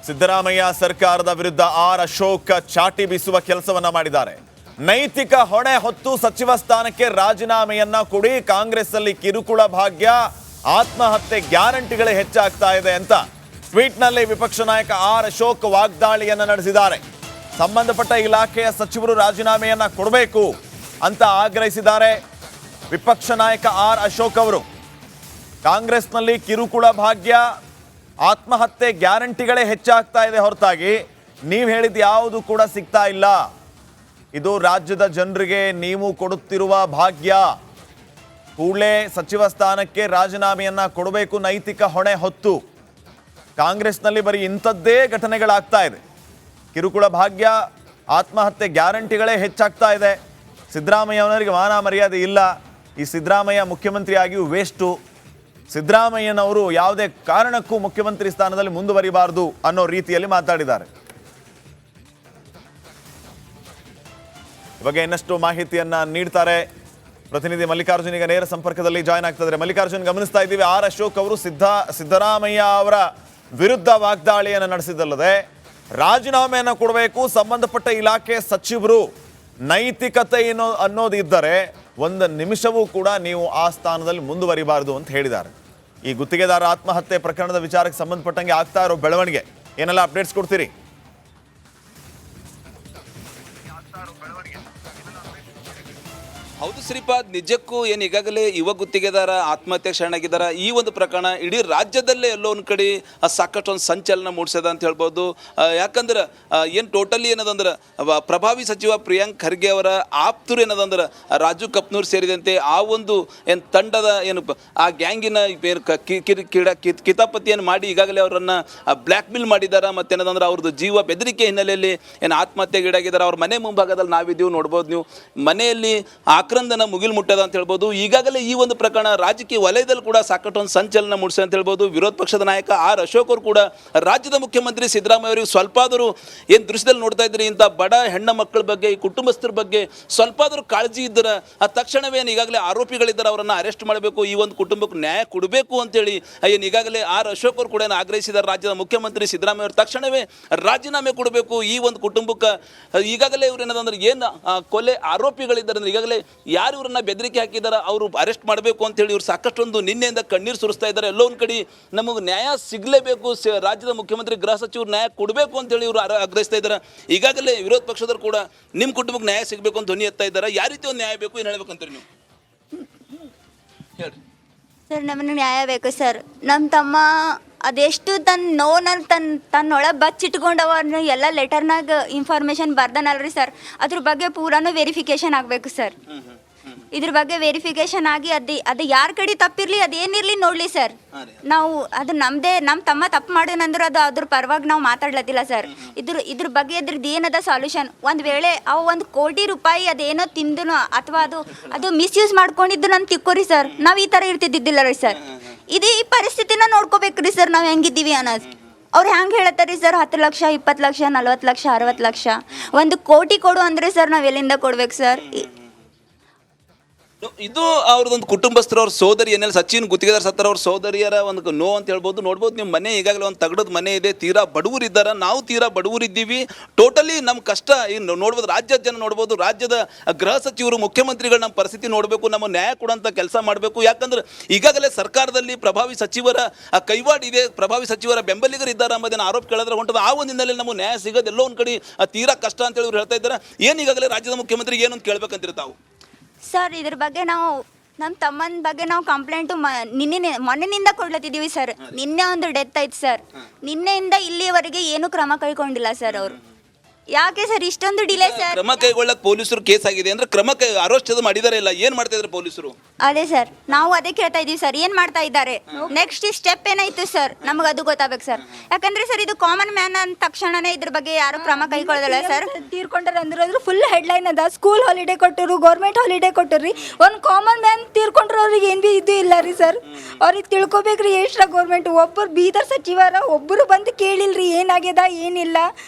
ಸಿದ್ದರಾಮಯ್ಯ ಸರ್ಕಾರದ ವಿರುದ್ಧ ಆರ್ ಅಶೋಕ್ ಚಾಟಿ ಬೀಸುವ ಕೆಲಸವನ್ನ ಮಾಡಿದ್ದಾರೆ. ನೈತಿಕ ಹೊಣೆ ಹೊತ್ತು ಸಚಿವ ಸ್ಥಾನಕ್ಕೆ ರಾಜೀನಾಮೆಯನ್ನ ಕೊಡಿ, ಕಾಂಗ್ರೆಸ್ ಅಲ್ಲಿ ಕಿರುಕುಳ ಭಾಗ್ಯ, ಆತ್ಮಹತ್ಯೆ ಗ್ಯಾರಂಟಿಗಳೇ ಹೆಚ್ಚಾಗ್ತಾ ಇದೆ ಅಂತ ಟ್ವೀಟ್ನಲ್ಲಿ ವಿಪಕ್ಷ ನಾಯಕ ಆರ್ ಅಶೋಕ್ ವಾಗ್ದಾಳಿಯನ್ನ ನಡೆಸಿದ್ದಾರೆ. ಸಂಬಂಧಪಟ್ಟ ಇಲಾಖೆಯ ಸಚಿವರು ರಾಜೀನಾಮೆಯನ್ನ ಕೊಡಬೇಕು ಅಂತ ಆಗ್ರಹಿಸಿದ್ದಾರೆ. ವಿಪಕ್ಷ ನಾಯಕ ಆರ್ ಅಶೋಕ್ ಅವರು ಕಾಂಗ್ರೆಸ್ನಲ್ಲಿ ಕಿರುಕುಳ ಭಾಗ್ಯ, ಆತ್ಮಹತ್ಯೆ ಗ್ಯಾರಂಟಿಗಳೇ ಹೆಚ್ಚಾಗ್ತಾ ಇದೆ ಹೊರತಾಗಿ ನೀವು ಹೇಳಿದ ಯಾವುದು ಕೂಡ ಸಿಗ್ತಾ ಇಲ್ಲ. ಇದು ರಾಜ್ಯದ ಜನರಿಗೆ ನೀವು ಕೊಡುತ್ತಿರುವ ಭಾಗ್ಯ. ಕೂಡಲೇ ಸಚಿವ ಸ್ಥಾನಕ್ಕೆ ರಾಜೀನಾಮೆಯನ್ನ ಕೊಡಬೇಕು, ನೈತಿಕ ಹೊಣೆ ಹೊತ್ತು. ಕಾಂಗ್ರೆಸ್ನಲ್ಲಿ ಬರೀ ಇಂಥದ್ದೇ ಘಟನೆಗಳಾಗ್ತಾ ಇದೆ. ಕಿರುಕುಳ ಭಾಗ್ಯ, ಆತ್ಮಹತ್ಯೆ ಗ್ಯಾರಂಟಿಗಳೇ ಹೆಚ್ಚಾಗ್ತಾ ಇದೆ. ಸಿದ್ದರಾಮಯ್ಯನವರಿಗೆ ಮಾನ ಮರ್ಯಾದೆ ಇಲ್ಲ. ಈ ಸಿದ್ದರಾಮಯ್ಯ ಮುಖ್ಯಮಂತ್ರಿ ಆಗಿಯೂ ವೇಸ್ಟು. ಸಿದ್ದರಾಮಯ್ಯನವರು ಯಾವುದೇ ಕಾರಣಕ್ಕೂ ಮುಖ್ಯಮಂತ್ರಿ ಸ್ಥಾನದಲ್ಲಿ ಮುಂದುವರಿಬಾರದು ಅನ್ನೋ ರೀತಿಯಲ್ಲಿ ಮಾತಾಡಿದ್ದಾರೆ. ಈ ಬಗ್ಗೆ ಇನ್ನಷ್ಟು ಮಾಹಿತಿಯನ್ನ ನೀಡ್ತಾರೆ ಪ್ರತಿನಿಧಿ ಮಲ್ಲಿಕಾರ್ಜುನ್. ಈಗ ನೇರ ಸಂಪರ್ಕದಲ್ಲಿ ಜಾಯ್ನ್ ಆಗ್ತಿದ್ದಾರೆ. ಮಲ್ಲಿಕಾರ್ಜುನ್, ಗಮನಿಸ್ತಾ ಇದ್ದೀವಿ ಆರ್ ಅಶೋಕ್ ಅವರು ಸಿದ್ದರಾಮಯ್ಯ ಅವರ ವಿರುದ್ಧ ವಾಗ್ದಾಳಿಯನ್ನು ನಡೆಸಿದ್ದಲ್ಲದೆ ರಾಜೀನಾಮೆಯನ್ನು ಕೊಡಬೇಕು, ಸಂಬಂಧಪಟ್ಟ ಇಲಾಖೆ ಸಚಿವರು ನೈತಿಕತೆ ಅನ್ನೋದು ಇದ್ದರೆ ಒಂದು ನಿಮಿಷವೂ ಕೂಡ ನೀವು ಆ ಸ್ಥಾನದಲ್ಲಿ ಮುಂದುವರಿಬಾರದು ಅಂತ ಹೇಳಿದ್ದಾರೆ. ಈ ಗುತ್ತಿಗೆದಾರ ಆತ್ಮಹತ್ಯೆ ಪ್ರಕರಣದ ವಿಚಾರಕ್ಕೆ ಸಂಬಂಧಪಟ್ಟಂಗೆ ಆಗ್ತಾ ಇರೋ ಬೆಳವಣಿಗೆ ಏನೆಲ್ಲ ಅಪ್ಡೇಟ್ಸ್ ಕೊಡ್ತೀರಿ? ಹೌದು ಶ್ರೀಪಾದ್, ನಿಜಕ್ಕೂ ಏನು ಈಗಾಗಲೇ ಯುವ ಗುತ್ತಿಗೆದಾರ ಆತ್ಮಹತ್ಯೆ ಶರಣಾಗಿದ್ದಾರೆ. ಈ ಒಂದು ಪ್ರಕರಣ ಇಡೀ ರಾಜ್ಯದಲ್ಲೇ ಎಲ್ಲೋ ಒಂದು ಕಡೆ ಸಾಕಷ್ಟು ಒಂದು ಸಂಚಲನ ಮೂಡಿಸಿದ ಅಂತ ಹೇಳ್ಬೋದು. ಯಾಕಂದ್ರೆ ಏನು ಟೋಟಲಿ ಏನದಂದ್ರೆ ಪ್ರಭಾವಿ ಸಚಿವ ಪ್ರಿಯಾಂಕ್ ಖರ್ಗೆ ಅವರ ಆಪ್ತರು ಏನದಂದ್ರೆ ರಾಜು ಕಪ್ನೂರ್ ಸೇರಿದಂತೆ ಆ ಒಂದು ಏನು ತಂಡದ ಏನು ಆ ಗ್ಯಾಂಗಿನ ಕಿತಾಪತಿಯನ್ನು ಮಾಡಿ ಈಗಾಗಲೇ ಅವರನ್ನು ಬ್ಲ್ಯಾಕ್ ಮೇಲ್ ಮಾಡಿದ್ದಾರೆ. ಮತ್ತೇನದಂದ್ರೆ ಅವ್ರದ್ದು ಜೀವ ಬೆದರಿಕೆ ಹಿನ್ನೆಲೆಯಲ್ಲಿ ಏನು ಆತ್ಮಹತ್ಯೆಗೀಡಾಗಿದ್ದಾರೆ. ಅವ್ರ ಮನೆ ಮುಂಭಾಗದಲ್ಲಿ ನಾವಿದ್ದೀವಿ, ನೋಡ್ಬೋದು ನೀವು. ಮನೆಯಲ್ಲಿ ಆಕ್ರಂದನ ಮುಗಿಲು ಮುಟ್ಟದ ಅಂತ ಹೇಳ್ಬೋದು. ಈಗಾಗಲೇ ಈ ಒಂದು ಪ್ರಕರಣ ರಾಜಕೀಯ ವಲಯದಲ್ಲಿ ಕೂಡ ಸಾಕಷ್ಟು ಒಂದು ಸಂಚಲನ ಮೂಡಿಸಿ ಅಂತ ಹೇಳ್ಬೋದು. ವಿರೋಧ ಪಕ್ಷದ ನಾಯಕ ಆರ್ ಅಶೋಕ್ ಅವರು ಕೂಡ ರಾಜ್ಯದ ಮುಖ್ಯಮಂತ್ರಿ ಸಿದ್ದರಾಮಯ್ಯ ಅವರಿಗೆ ಸ್ವಲ್ಪ ಆದರೂ ಏನು ದೃಶ್ಯದಲ್ಲಿ ನೋಡ್ತಾ ಇದ್ರಿ, ಇಂಥ ಬಡ ಹೆಣ್ಣು ಮಕ್ಕಳ ಬಗ್ಗೆ, ಈ ಕುಟುಂಬಸ್ಥರ ಬಗ್ಗೆ ಸ್ವಲ್ಪ ಆದರೂ ಕಾಳಜಿ ಇದ್ದರೆ ಆ ತಕ್ಷಣವೇ ಏನು ಈಗಾಗಲೇ ಆರೋಪಿಗಳಿದ್ದಾರೆ ಅವರನ್ನು ಅರೆಸ್ಟ್ ಮಾಡಬೇಕು, ಈ ಒಂದು ಕುಟುಂಬಕ್ಕೆ ನ್ಯಾಯ ಕೊಡಬೇಕು ಅಂತೇಳಿ ಏನು ಈಗಾಗಲೇ ಆರ್ ಅಶೋಕ್ ಅವರು ಕೂಡ ಏನು ಆಗ್ರಹಿಸಿದ್ದಾರೆ. ರಾಜ್ಯದ ಮುಖ್ಯಮಂತ್ರಿ ಸಿದ್ದರಾಮಯ್ಯ ಅವರು ತಕ್ಷಣವೇ ರಾಜೀನಾಮೆ ಕೊಡಬೇಕು ಈ ಒಂದು ಕುಟುಂಬಕ್ಕೆ. ಈಗಾಗಲೇ ಇವ್ರು ಏನದಂದ್ರೆ ಏನು ಕೊಲೆ ಆರೋಪಿಗಳಿದ್ದಾರೆ ಅಂದ್ರೆ ಈಗಾಗಲೇ ಯಾರು ಇವ್ರನ್ನ ಬೆದರಿಕೆ ಹಾಕಿದಾರ ಅವರು ಅರೆಸ್ಟ್ ಮಾಡಬೇಕು ಅಂತೇಳಿ ಇವ್ರು ಸಾಕಷ್ಟೊಂದು ನಿನ್ನೆಯಿಂದ ಕಣ್ಣೀರು ಸುರಿಸ್ತಾ ಇದ್ದಾರೆ. ಎಲ್ಲೋ ಒಂದು ಕಡೆ ನಮಗೆ ನ್ಯಾಯ ಸಿಗಲೇಬೇಕು, ರಾಜ್ಯದ ಮುಖ್ಯಮಂತ್ರಿ ಗೃಹ ಸಚಿವರು ನ್ಯಾಯ ಕೊಡಬೇಕು ಅಂತೇಳಿ ಇವರು ಆಗ್ರಹಿಸ್ತಾ ಇದ್ದಾರೆ. ಈಗಾಗಲೇ ವಿರೋಧ ಪಕ್ಷದವರು ಕೂಡ ನಿಮ್ಮ ಕುಟುಂಬಕ್ಕೆ ನ್ಯಾಯ ಸಿಗಬೇಕು ಅಂತ ಧ್ವನಿ ಎತ್ತಾ ಇದ್ದಾರೆ. ಯಾವ ರೀತಿ ಒಂದು ನ್ಯಾಯ ಬೇಕು, ಏನು ಹೇಳ್ಬೇಕಂತೀರಿ ನೀವು? ಹೇಳಿ ಸರ್, ನಮಗೆ ನ್ಯಾಯ ಬೇಕು ಸರ್. ನಮ್ಮ ತಮ್ಮ ಅದೆಷ್ಟು ತನ್ನೊಳಗೆ ಬಚ್ಚಿಟ್ಕೊಂಡವನ್ನ ಎಲ್ಲ ಲೆಟರ್ನಾಗ ಇನ್ಫಾರ್ಮೇಷನ್ ಬರ್ದನಲ್ರಿ ಸರ್, ಅದ್ರ ಬಗ್ಗೆ ಪೂರಾನು ವೆರಿಫಿಕೇಶನ್ ಆಗಬೇಕು ಸರ್. ಇದ್ರ ಬಗ್ಗೆ ವೆರಿಫಿಕೇಶನ್ ಆಗಿ ಅದು ಯಾರ ಕಡೆ ತಪ್ಪಿರಲಿ, ಅದೇನಿರಲಿ ನೋಡಲಿ ಸರ್. ನಾವು ಅದು ನಮ್ಮ ತಮ್ಮ ತಪ್ಪು ಮಾಡೋಣಂದ್ರೆ ಅದು ಅದ್ರ ಪರವಾಗಿ ನಾವು ಮಾತಾಡ್ಲತ್ತಿಲ್ಲ ಸರ್. ಇದ್ರ ಬಗ್ಗೆ ಇದ್ರದ್ದು ಏನದ ಸಾಲ್ಯೂಷನ್. ಒಂದು ವೇಳೆ ಅವು 1 ಕೋಟಿ ರೂಪಾಯಿ ಅದೇನೋ ತಿಂದನು ಅಥವಾ ಅದು ಮಿಸ್ಯೂಸ್ ಮಾಡ್ಕೊಂಡಿದ್ದು ನಾನು ತಿಕ್ಕೋರಿ ಸರ್, ನಾವು ಈ ಥರ ಇರ್ತಿದ್ದಿದ್ದಿಲ್ಲ ರೀ ಸರ್. ಇದು ಈ ಪರಿಸ್ಥಿತಿನ ನೋಡ್ಕೋಬೇಕ್ರಿ ಸರ್, ನಾವು ಹೆಂಗಿದ್ದೀವಿ ಅನ್ನೋದು. ಅವ್ರು ಹೆಂಗೆ ಹೇಳತ್ತಾರಿ ಸರ್, 10 ಲಕ್ಷ 20 ಲಕ್ಷ 40 ಲಕ್ಷ 60 ಲಕ್ಷ 1 ಕೋಟಿ ಕೊಡು ಅಂದರೆ ಸರ್ ನಾವು ಎಲ್ಲಿಂದ ಕೊಡ್ಬೇಕು ಸರ್? ಇದು ಅವ್ರದ್ದೊಂದು ಕುಟುಂಬಸ್ಥರು, ಅವ್ರ ಸೋದರಿ ಏನೆಲ್ಲ ಸಚಿನ್ ಗುತ್ತಿಗೆದಾರ ಸತ್ತರ ಅವ್ರ ಸೋದರಿಯರ ಒಂದು ನೋ ಅಂತ ಹೇಳ್ಬೋದು. ನೋಡ್ಬೋದು ನಿಮ್ಮ ಮನೆ ಈಗಾಗಲೇ ಒಂದು ತಗಡದ ಮನೆ ಇದೆ, ತೀರಾ ಬಡವರು ಇದ್ದಾರೆ, ನಾವು ತೀರಾ ಬಡವರು ಇದ್ದೀವಿ. ಟೋಟಲಿ ನಮ್ಮ ಕಷ್ಟ ಇನ್ನು ನೋಡ್ಬೋದು. ರಾಜ್ಯದ ಜನ ನೋಡ್ಬೋದು, ರಾಜ್ಯದ ಗೃಹ ಸಚಿವರು ಮುಖ್ಯಮಂತ್ರಿಗಳು ನಮ್ಮ ಪರಿಸ್ಥಿತಿ ನೋಡಬೇಕು, ನಮ್ಮ ನ್ಯಾಯ ಕೊಡೋಂಥ ಕೆಲಸ ಮಾಡಬೇಕು. ಯಾಕಂದ್ರೆ ಈಗಾಗಲೇ ಸರ್ಕಾರದಲ್ಲಿ ಪ್ರಭಾವಿ ಸಚಿವರ ಕೈವಾಡ ಇದೆ, ಪ್ರಭಾವಿ ಸಚಿವರ ಬೆಂಬಲಿಗರು ಇದ್ದಾರೆ ಎಂಬುದನ್ನು ಆರೋಪ ಕೇಳಿದ್ರೆ ಹೊಂಟದ. ಆ ಒಂದು ಹಿನ್ನೆಲೆಯಲ್ಲಿ ನಮಗೆ ನ್ಯಾಯ ಸಿಗೋದು ಎಲ್ಲೋ ಒಂದು ಕಡೆ ತೀರಾ ಕಷ್ಟ ಅಂತೇಳಿ ಇವ್ರು ಹೇಳ್ತಾ ಇದ್ದಾರೆ. ಏನು ಈಗಾಗಲೇ ರಾಜ್ಯದ ಮುಖ್ಯಮಂತ್ರಿಗೆ ಏನಂತ ಕೇಳ್ಬೇಕಂತೀರಿ ತಾವು? ಸರ್, ಇದ್ರ ಬಗ್ಗೆ ನಾವು ನಮ್ಮ ತಮ್ಮನ ಬಗ್ಗೆ ನಾವು ಕಂಪ್ಲೇಂಟು ಮೊನ್ನೆನಿಂದ ಕೊಡ್ಲತ್ತಿದ್ದೀವಿ ಸರ್. ನಿನ್ನೆ ಒಂದು ಡೆತ್ ಆಯ್ತು ಸರ್. ನಿನ್ನೆಯಿಂದ ಇಲ್ಲಿವರೆಗೆ ಏನೂ ಕ್ರಮ ಕೈಗೊಂಡಿಲ್ಲ ಸರ್ ಅವರು. ಯಾಕೆ ಸರ್ ಇಷ್ಟೊಂದು ಡಿಲೇ ಸರ್? ಕ್ರಮ ಕೈಗೊಳ್ಳಕ್ಕೆ ಪೊಲೀಸರು ಕೇಸ್ ಆಗಿದೆ ಅಂದ್ರೆ ಕ್ರಮ ಅರೆಸ್ಟ್ ಮಾಡಿದಾರೆ ಇಲ್ಲ, ಏನು ಮಾಡ್ತಾ ಇದ್ದಾರೆ ಪೊಲೀಸರು? ಅದೇ ಸರ್, ನಾವು ಅದೇ ಕೇಳ್ತಾ ಇದೀವಿ ಸರ್, ಏನು ಮಾಡ್ತಾ ಇದ್ದಾರೆ, ನೆಕ್ಸ್ಟ್ ಸ್ಟೆಪ್ ಏನಾಯ್ತು ಸರ್, ನಮಗೆ ಅದು ಗೊತ್ತಾಗಬೇಕು ಸರ್. ಯಾಕಂದ್ರೆ ಸರ್ ಇದು ಕಾಮನ್ ಮ್ಯಾನ್ ಅಂದ ತಕ್ಷಣನೇ ಇದ್ರ ಬಗ್ಗೆ ಯಾರು ಕ್ರಮ ಕೈಗೊಳ್ಳೋದಿಲ್ಲ ಸರ್. ತೀರ್ಕೊಂಡ್ರೆ ಅಂದ್ರೆ ಫುಲ್ ಹೆಡ್ಲೈನ್ ಅದ, ಸ್ಕೂಲ್ ಹಾಲಿಡೇ ಕೊಟ್ಟರು, ಗೌರ್ಮೆಂಟ್ ಹಾಲಿಡೇ ಕೊಟ್ಟರು. ಒಂದು ಕಾಮನ್ ಮ್ಯಾನ್ ತೀರ್ಕೊಂಡ್ರೆ ಅವ್ರಿಗೆ ಏನು ಭೀ ಇದು ಇಲ್ಲ ರೀ ಸರ್. ಅವ್ರಿಗೆ ತಿಳ್ಕೊಬೇಕ್ರಿ ಎಷ್ಟ್ರ ಗೌರ್ಮೆಂಟ್. ಒಬ್ಬರು ಬೀದರ್ ಸಚಿವರ ಒಬ್ಬರು ಬಂದು ಕೇಳಿಲ್ರಿ ಕೇಳೇನ್ರಿ ಏನಾಗ್ಯದ ಏನಿಲ್ಲ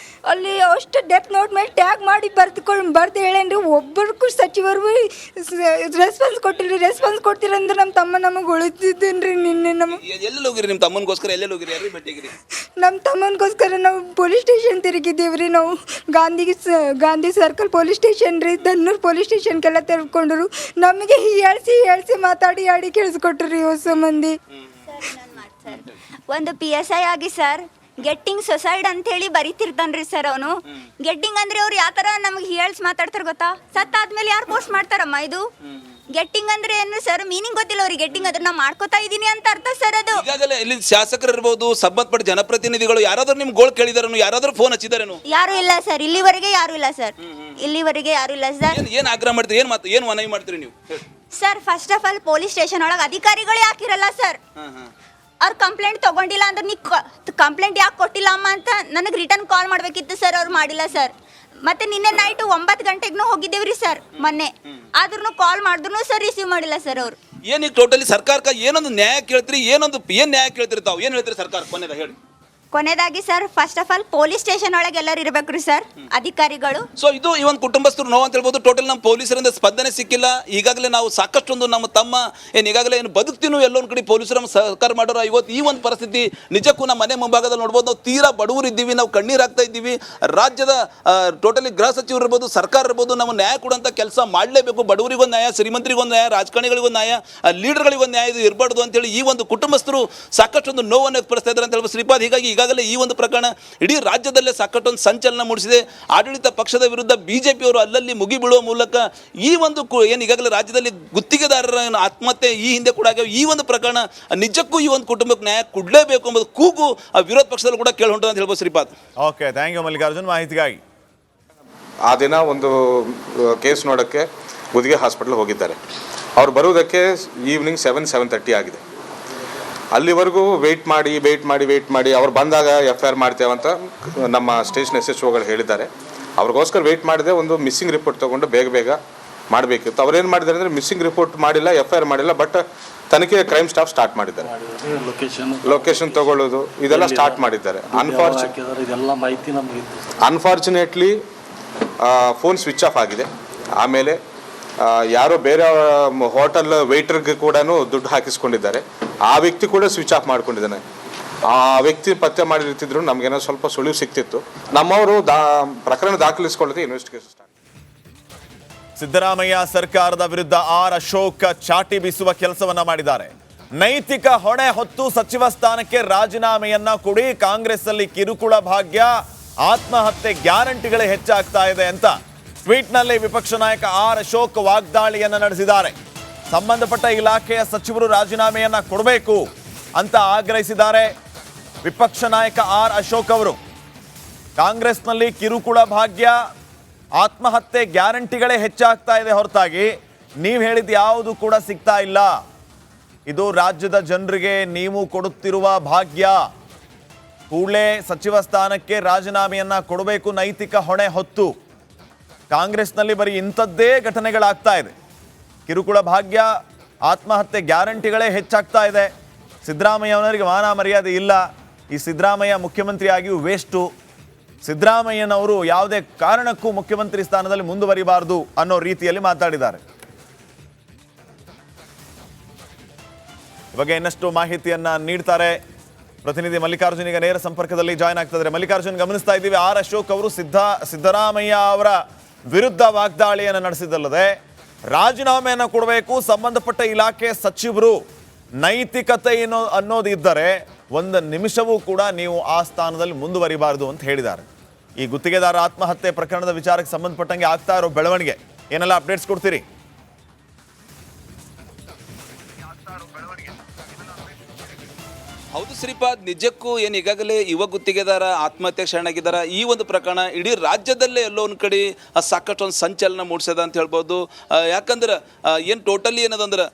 ಅಲ್ಲಿ ಅಷ್ಟು ಡೆತ್ ನೋಟ್ ಮೇಲೆ ಟ್ಯಾಗ್ ಮಾಡಿ ಬರ್ದು ಹೇಳೇನ್ರಿ ಒಬ್ಬರಿಗೂ ಸಚಿವರು ರೆಸ್ಪಾನ್ಸ್ ಕೊಟ್ಟಿಲ್ರಿ. ರೆಸ್ಪಾನ್ಸ್ ಕೊಡ್ತೀರಂದ್ರೆ ನಮ್ಮ ತಮ್ಮ ನಮಗೆ ಉಳಿತಿದ್ದೇನ್ರಿ. ನಿನ್ನೆ ಎಲ್ಲೆಲ್ಲಿ ಹೋಗಿರಿ ನಿಮ್ಮ ತಮ್ಮನಿಗೋಸ್ಕರ? ಎಲ್ಲೆಲ್ಲಿ ಹೋಗಿರಿ? ಯಾರಿಗೆ ಭೇಟಿಯಾಗಿರಿ? ನಮ್ಮ ತಮ್ಮನಿಗೋಸ್ಕರ ನಾವು ಪೊಲೀಸ್ ಸ್ಟೇಷನ್ ತಿರುಗಿದ್ದೀವ್ರಿ. ನಾವು ಗಾಂಧಿ ಸರ್ಕಲ್ ಪೊಲೀಸ್ ಸ್ಟೇಷನ್ ರೀ, ದನ್ನೂರು ಪೊಲೀಸ್ ಸ್ಟೇಷನ್ಗೆಲ್ಲ ತೆರ್ಕೊಂಡ್ರು. ನಮಗೆ ಹೇಳ್ಸಿ ಮಾತಾಡಿ ಕೇಳಿಸ್ಕೊಟ್ರಿ ಹೊಸ ಮಂದಿ. ಒಂದು PSI ಆಗಿ ಸರ್ ಗೆಟ್ಟಿಂಗ್ ಸೊಸೈಡ್ ಅಂತ ಹೇಳಿ ಬರೀತಿರ್ತಾನ್ರಿ ಸರ್ ಅವನು. ಗೆಟ್ಟಿಂಗ್ ಅಂದ್ರೆ ಅವ್ರು ಯಾವ ಥರ ನಮಗೆ ಹೇಳ್ಸಿ ಮಾತಾಡ್ತಾರೆ ಗೊತ್ತಾ? ಸತ್ತಾದ್ಮೇಲೆ ಯಾರು ಪೋಸ್ಟ್ ಮಾಡ್ತಾರಮ್ಮ ಇದು? ಗೆಟ್ಟಿಂಗ್ ಅಂದ್ರೆ ಏನು ಸರ್? ಮೀನಿಂಗ್ ಗೊತ್ತಿಲ್ಲ ಅವ್ರಿಗೆ. ಗೆಟ್ಟಿಂಗ್ ಅದ್ರ ನಾ ಮಾಡ್ಕೋತಾ ಇದೀನಿ ಅಂತ ಅರ್ಥ ಸರ್ ಅದು. ಈಗಾಗಲೇ ಇಲ್ಲಿ ಶಾಸಕರು ಇರ್ಬೋದು, ಸಂಬಂಧಪಟ್ಟ ಜನಪ್ರತಿನಿಧಿಗಳು ಯಾರಾದ್ರೂ ನಿಮ್ ಗೋಳ್ ಕೇಳಿದಾರೇನು? ಯಾರಾದ್ರೂ ಫೋನ್ ಹಚ್ಚಿದಾರೇನು? ಯಾರು ಇಲ್ಲ ಸರ್, ಇಲ್ಲಿವರೆಗೆ ಯಾರು ಇಲ್ಲ ಸರ್. ಇಲ್ಲಿವರೆಗೆ ಯಾರು ಇಲ್ಲ ಸರ್. ಏನ್ ಆಗ್ರಹ ಮಾಡ್ತೀರಿ? ಏನ್ ಮನವಿ ಮಾಡ್ತೀರಿ ನೀವು? Sir first of all police station ಒಳಗೆ ಅಧಿಕಾರಿಗಳೇ ಹಾಕಿರಲ್ಲ ಸರ್. ಅವ್ರು ಕಂಪ್ಲೇಂಟ್ ತಗೊಂಡಿಲ್ಲ ಅಂದ್ರೆ ನೀ ಕಂಪ್ಲೇಂಟ್ ಯಾಕೆ ಕೊಟ್ಟಿಲ್ಲ ಅಮ್ಮ ಅಂತ ನನಗೆ ರಿಟರ್ನ್ ಕಾಲ್ ಮಾಡಬೇಕಿತ್ತು ಸರ್. ಅವ್ರು ಮಾಡಿಲ್ಲ ಸರ್. ಮತ್ತೆ ನಿನ್ನೆ ನೈಟ್ 9 ಗಂಟೆಗೂ ಹೋಗಿದ್ದೇವ್ರಿ ಸರ್ ಮೊನ್ನೆ. ಆದ್ರೂ ಕಾಲ್ ಮಾಡಿದ್ರು ಸರ್ ರಿಸೀವ್ ಮಾಡಿಲ್ಲ ಸರ್ ಅವರು. ಏನೀಗ ಟೋಟಲಿ ಸರ್ಕಾರಕ್ಕೆ ಏನೊಂದು ನ್ಯಾಯ ಕೇಳ್ತೀರಿ? ಏನ್ ನ್ಯಾಯ ಕೇಳ್ತೀರಿ ತಾವು? ಏನ್ ಹೇಳ್ತೀರಿ ಸರ್ಕಾರ ಕೊನೆದಾಗ ಹೇಳಿ? ಕೊನೆಯದಾಗಿ sir first of all police station ಒಳಗೆ ಎಲ್ಲರೂ ಇರಬೇಕ್ರಿ ಸರ್, ಅಧಿಕಾರಿಗಳು. ಸೊ ಇದು ಈ ಒಂದು ಕುಟುಂಬಸ್ಥರು ನೋವು ಅಂತ ಹೇಳ್ಬೋದು. ಟೋಟಲ್ ನಮ್ಮ ಪೊಲೀಸರಿಂದ ಸ್ಪಂದನೆ ಸಿಕ್ಕಿಲ್ಲ. ಈಗಾಗಲೇ ನಾವು ಸಾಕಷ್ಟೊಂದು ನಮ್ಮ ತಮ್ಮ ಈಗಾಗಲೇ ಏನು ಬದುಕ್ತೀನೋ ಎಲ್ಲೊಂದು ಕಡೆ ಪೊಲೀಸರು ನಮ್ಮ ಸಹಕಾರ ಮಾಡೋರು. ಇವತ್ತು ಈ ಒಂದು ಪರಿಸ್ಥಿತಿ ನಿಜಕ್ಕೂ ನಮ್ಮ ಮನೆ ಮುಂಭಾಗದಲ್ಲಿ ನೋಡ್ಬೋದು. ನಾವು ತೀರಾ ಬಡವರು ಇದ್ದೀವಿ, ನಾವು ಕಣ್ಣೀರು ಹಾಕ್ತಾ ಇದ್ದೀವಿ. ರಾಜ್ಯದ ಟೋಟಲಿ ಗೃಹ ಸಚಿವರು ಇರ್ಬೋದು, ಸರ್ಕಾರ ಇರ್ಬೋದು, ನಮ್ಮ ನ್ಯಾಯ ಕೊಡುವಂಥ ಕೆಲಸ ಮಾಡಲೇಬೇಕು. ಬಡವರಿಗೊಂದು ನ್ಯಾಯ, ಶ್ರೀಮಂತರಿಗೊಂದು ನ್ಯಾಯ, ರಾಜಕಾರಣಿಗಳಿಗೊಂದು ನ್ಯಾಯ, ಲೀಡರ್ಗಳಿಗೊಂದು ನ್ಯಾಯ ಇದು ಇರಬಾರ್ದು ಅಂತೇಳಿ ಈ ಒಂದು ಕುಟುಂಬಸ್ಥರು ಸಾಕಷ್ಟೊಂದು ನೋವನ್ನು ವ್ಯಕ್ತಪಡಿಸ್ತಾ ಇದ್ದಾರೆ ಅಂತ ಹೇಳ್ಬೋದು ಶ್ರೀಪಾದ್. ಹೀಗಾಗಿ ಈಗಾಗಲೇ ಈ ಒಂದು ಪ್ರಕರಣ ಇಡೀ ರಾಜ್ಯದಲ್ಲೇ ಸಾಕಷ್ಟೊಂದು ಸಂಚಲನ ಮೂಡಿಸಿದೆ. ಆಡಳಿತ ಪಕ್ಷದ ವಿರುದ್ಧ ಬಿಜೆಪಿಯವರು ಅಲ್ಲಲ್ಲಿ ಮುಗಿಬೀಳುವ ಮೂಲಕ ಈ ಒಂದು ಏನು ಈಗಾಗಲೇ ರಾಜ್ಯದಲ್ಲಿ ಗುತ್ತಿಗೆದಾರರ ಆತ್ಮಹತ್ಯೆ ಈ ಹಿಂದೆ ಕೂಡ ಈ ಒಂದು ಪ್ರಕರಣ ನಿಜಕ್ಕೂ ಈ ಒಂದು ಕುಟುಂಬಕ್ಕೆ ನ್ಯಾಯ ಕೊಡಲೇಬೇಕು ಎಂಬುದು ಕೂಗು ವಿರೋಧ ಪಕ್ಷದಲ್ಲೂ ಕೂಡ ಕೇಳಿ ಹೊಂಟು ಅಂತ ಹೇಳ್ಬೋದು Shripad. Okay, thank you Mallikarjun ಮಾಹಿತಿಗಾಗಿ. ಆ ದಿನ ಒಂದು ಕೇಸ್ ನೋಡೋಕ್ಕೆ ಗುದಿಗೆ ಹಾಸ್ಪಿಟಲ್ ಹೋಗಿದ್ದಾರೆ. ಅವ್ರು ಬರುವುದಕ್ಕೆ ಈವ್ನಿಂಗ್ 7:30 ಆಗಿದೆ. ಅಲ್ಲಿವರೆಗೂ ವೆಯ್ಟ್ ಮಾಡಿ ಅವ್ರು ಬಂದಾಗ FIR ಮಾಡ್ತೇವಂತ ನಮ್ಮ ಸ್ಟೇಷನ್ SHOಗಳು ಹೇಳಿದ್ದಾರೆ. ಅವ್ರಿಗೋಸ್ಕರ ವೆಯ್ಟ್ ಮಾಡಿದೆ. ಒಂದು ಮಿಸ್ಸಿಂಗ್ ರಿಪೋರ್ಟ್ ತೊಗೊಂಡು ಬೇಗ ಮಾಡಬೇಕಿತ್ತು. ಅವ್ರೇನು ಮಾಡಿದ್ದಾರೆ ಅಂದರೆ ಮಿಸ್ಸಿಂಗ್ ರಿಪೋರ್ಟ್ ಮಾಡಿಲ್ಲ, FIR ಮಾಡಿಲ್ಲ, ಬಟ್ ತನಿಖೆ ಕ್ರೈಮ್ ಸ್ಟಾಫ್ ಸ್ಟಾರ್ಟ್ ಮಾಡಿದ್ದಾರೆ. ಲೊಕೇಶನ್ ತಗೊಳ್ಳೋದು ಇದೆಲ್ಲ ಸ್ಟಾರ್ಟ್ ಮಾಡಿದ್ದಾರೆ. ಅನ್ಫಾರ್ಚುನೇಟ್ಲಿ ಫೋನ್ ಸ್ವಿಚ್ ಆಫ್ ಆಗಿದೆ. ಆಮೇಲೆ ಯಾರೋ ಬೇರೆ ಹೋಟೆಲ್ ವೇಟರ್ಗೆ ಕೂಡ ದುಡ್ಡು ಹಾಕಿಸ್ಕೊಂಡಿದ್ದಾರೆ. ಆ ವ್ಯಕ್ತಿ ಕೂಡ ಸ್ವಿಚ್ ಆಫ್ ಮಾಡ್ಕೊಂಡಿದ್ದಾನೆ. ಆ ವ್ಯಕ್ತಿ ಪತ್ತೆ ಮಾಡಿರ್ತಿದ್ರು ನಮಗೇನೋ ಸ್ವಲ್ಪ ಸುಳಿವು ಸಿಕ್ತಿತ್ತು. ನಮ್ಮವರು ಪ್ರಕರಣ ದಾಖಲಿಸಿಕೊಳ್ಳದೆ ಇನ್ವೆಸ್ಟಿಗೇಷನ್ ಸ್ಟಾರ್ಟ್. ಸಿದ್ದರಾಮಯ್ಯ ಸರ್ಕಾರದ ವಿರುದ್ಧ ಅಶೋಕ್ ಚಾಟಿ ಬೀಸುವ ಕೆಲಸವನ್ನ ಮಾಡಿದ್ದಾರೆ. ನೈತಿಕ ಹೊಣೆ ಹೊತ್ತು ಸಚಿವ ಸ್ಥಾನಕ್ಕೆ ರಾಜೀನಾಮೆಯನ್ನ ಕೊಡಿ, ಕಾಂಗ್ರೆಸ್ ಅಲ್ಲಿ ಕಿರುಕುಳ ಭಾಗ್ಯ, ಆತ್ಮಹತ್ಯೆ ಗ್ಯಾರಂಟಿಗಳೇ ಹೆಚ್ಚಾಗ್ತಾ ಇದೆ ಅಂತ ಟ್ವೀಟ್ನಲ್ಲಿ ವಿಪಕ್ಷ ನಾಯಕ ಅಶೋಕ್ ವಾಗ್ದಾಳಿಯನ್ನ ನಡೆಸಿದ್ದಾರೆ. ಸಂಬಂಧಪಟ್ಟ ಇಲಾಖೆಯ ಸಚಿವರು ರಾಜೀನಾಮೆಯನ್ನ ಕೊಡಬೇಕು ಅಂತ ಆಗ್ರಹಿಸಿದ್ದಾರೆ. ವಿಪಕ್ಷ ನಾಯಕ ಅಶೋಕ್ ಅವರು ಕಾಂಗ್ರೆಸ್ನಲ್ಲಿ ಕಿರುಕುಳ ಭಾಗ್ಯ, ಆತ್ಮಹತ್ಯೆ ಗ್ಯಾರಂಟಿಗಳೇ ಹೆಚ್ಚಾಗ್ತಾ ಇದೆ ಹೊರತಾಗಿ ನೀವು ಹೇಳಿದ ಯಾವುದು ಕೂಡ ಸಿಗ್ತಾ ಇಲ್ಲ. ಇದು ರಾಜ್ಯದ ಜನರಿಗೆ ನೀವು ಕೊಡುತ್ತಿರುವ ಭಾಗ್ಯ. ಕೂಡಲೇ ಸಚಿವ ಸ್ಥಾನಕ್ಕೆ ರಾಜೀನಾಮೆಯನ್ನ ಕೊಡಬೇಕು, ನೈತಿಕ ಹೊಣೆ ಹೊತ್ತು. ಕಾಂಗ್ರೆಸ್ನಲ್ಲಿ ಬರೀ ಇಂಥದ್ದೇ ಘಟನೆಗಳಾಗ್ತಾ ಇದೆ. ಕಿರುಕುಳ ಭಾಗ್ಯ, ಆತ್ಮಹತ್ಯೆ ಗ್ಯಾರಂಟಿಗಳೇ ಹೆಚ್ಚಾಗ್ತಾ ಇದೆ. ಸಿದ್ದರಾಮಯ್ಯನವರಿಗೆ ಮಾನ ಮರ್ಯಾದೆ ಇಲ್ಲ. ಈ ಸಿದ್ದರಾಮಯ್ಯ ಮುಖ್ಯಮಂತ್ರಿ ಆಗಿಯೂ ವೇಸ್ಟು. ಸಿದ್ದರಾಮಯ್ಯನವರು ಯಾವುದೇ ಕಾರಣಕ್ಕೂ ಮುಖ್ಯಮಂತ್ರಿ ಸ್ಥಾನದಲ್ಲಿ ಮುಂದುವರಿಬಾರದು ಅನ್ನೋ ರೀತಿಯಲ್ಲಿ ಮಾತಾಡಿದ್ದಾರೆ. ಈ ಬಗ್ಗೆ ಇನ್ನಷ್ಟು ಮಾಹಿತಿಯನ್ನ ನೀಡ್ತಾರೆ ಪ್ರತಿನಿಧಿ ಮಲ್ಲಿಕಾರ್ಜುನ್. ಈಗ ನೇರ ಸಂಪರ್ಕದಲ್ಲಿ ಜಾಯ್ನ್ ಆಗ್ತಿದ್ದಾರೆ. ಮಲ್ಲಿಕಾರ್ಜುನ್, ಗಮನಿಸ್ತಾ ಇದ್ದೀವಿ ಅಶೋಕ್ ಅವರು ಸಿದ್ದರಾಮಯ್ಯ ಅವರ ವಿರುದ್ಧ ವಾಗ್ದಾಳಿಯನ್ನು ನಡೆಸಿದಲ್ಲದೆ ರಾಜೀನಾಮೆಯನ್ನು ಕೊಡಬೇಕು, ಸಂಬಂಧಪಟ್ಟ ಇಲಾಖೆ ಸಚಿವರು ನೈತಿಕತೆ ಅನ್ನೋದು ಇದ್ದರೆ ಒಂದು ನಿಮಿಷವೂ ಕೂಡ ನೀವು ಆ ಸ್ಥಾನದಲ್ಲಿ ಮುಂದುವರಿಬಾರದು ಅಂತ ಹೇಳಿದ್ದಾರೆ. ಈ ಗುತ್ತಿಗೆದಾರ ಆತ್ಮಹತ್ಯೆ ಪ್ರಕರಣದ ವಿಚಾರಕ್ಕೆ ಸಂಬಂಧಪಟ್ಟಂಗೆ ಆಗ್ತಾ ಇರೋ ಬೆಳವಣಿಗೆ ಏನೆಲ್ಲ ಅಪ್ಡೇಟ್ಸ್ ಕೊಡ್ತೀರಿ? ಹೌದು ಶ್ರೀಪಾದ್, ನಿಜಕ್ಕೂ ಏನು ಈಗಾಗಲೇ ಯುವ ಗುತ್ತಿಗೆದಾರ ಆತ್ಮಹತ್ಯೆ ಶರಣಾಗಿದ್ದಾರೆ. ಈ ಒಂದು ಪ್ರಕರಣ ಇಡೀ ರಾಜ್ಯದಲ್ಲೇ ಎಲ್ಲೋ ಒಂದು ಕಡೆ ಸಾಕಷ್ಟು ಒಂದು ಸಂಚಲನ ಮೂಡಿಸದ ಅಂತ ಹೇಳ್ಬೋದು. ಯಾಕಂದ್ರೆ ಏನು ಟೋಟಲಿ ಏನದಂದ್ರೆ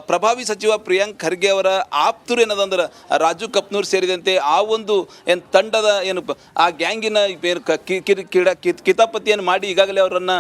ಪ್ರಭಾವಿ ಸಚಿವ ಪ್ರಿಯಾಂಕ್ ಖರ್ಗೆ ಅವರ ಆಪ್ತರು ಏನದಂದ್ರೆ ರಾಜು ಕಪ್ನೂರ್ ಸೇರಿದಂತೆ ಆ ಒಂದು ಏನು ತಂಡದ ಏನು ಆ ಗ್ಯಾಂಗಿನ ಕಿತಾಪತಿಯನ್ನು ಮಾಡಿ ಈಗಾಗಲೇ ಅವರನ್ನು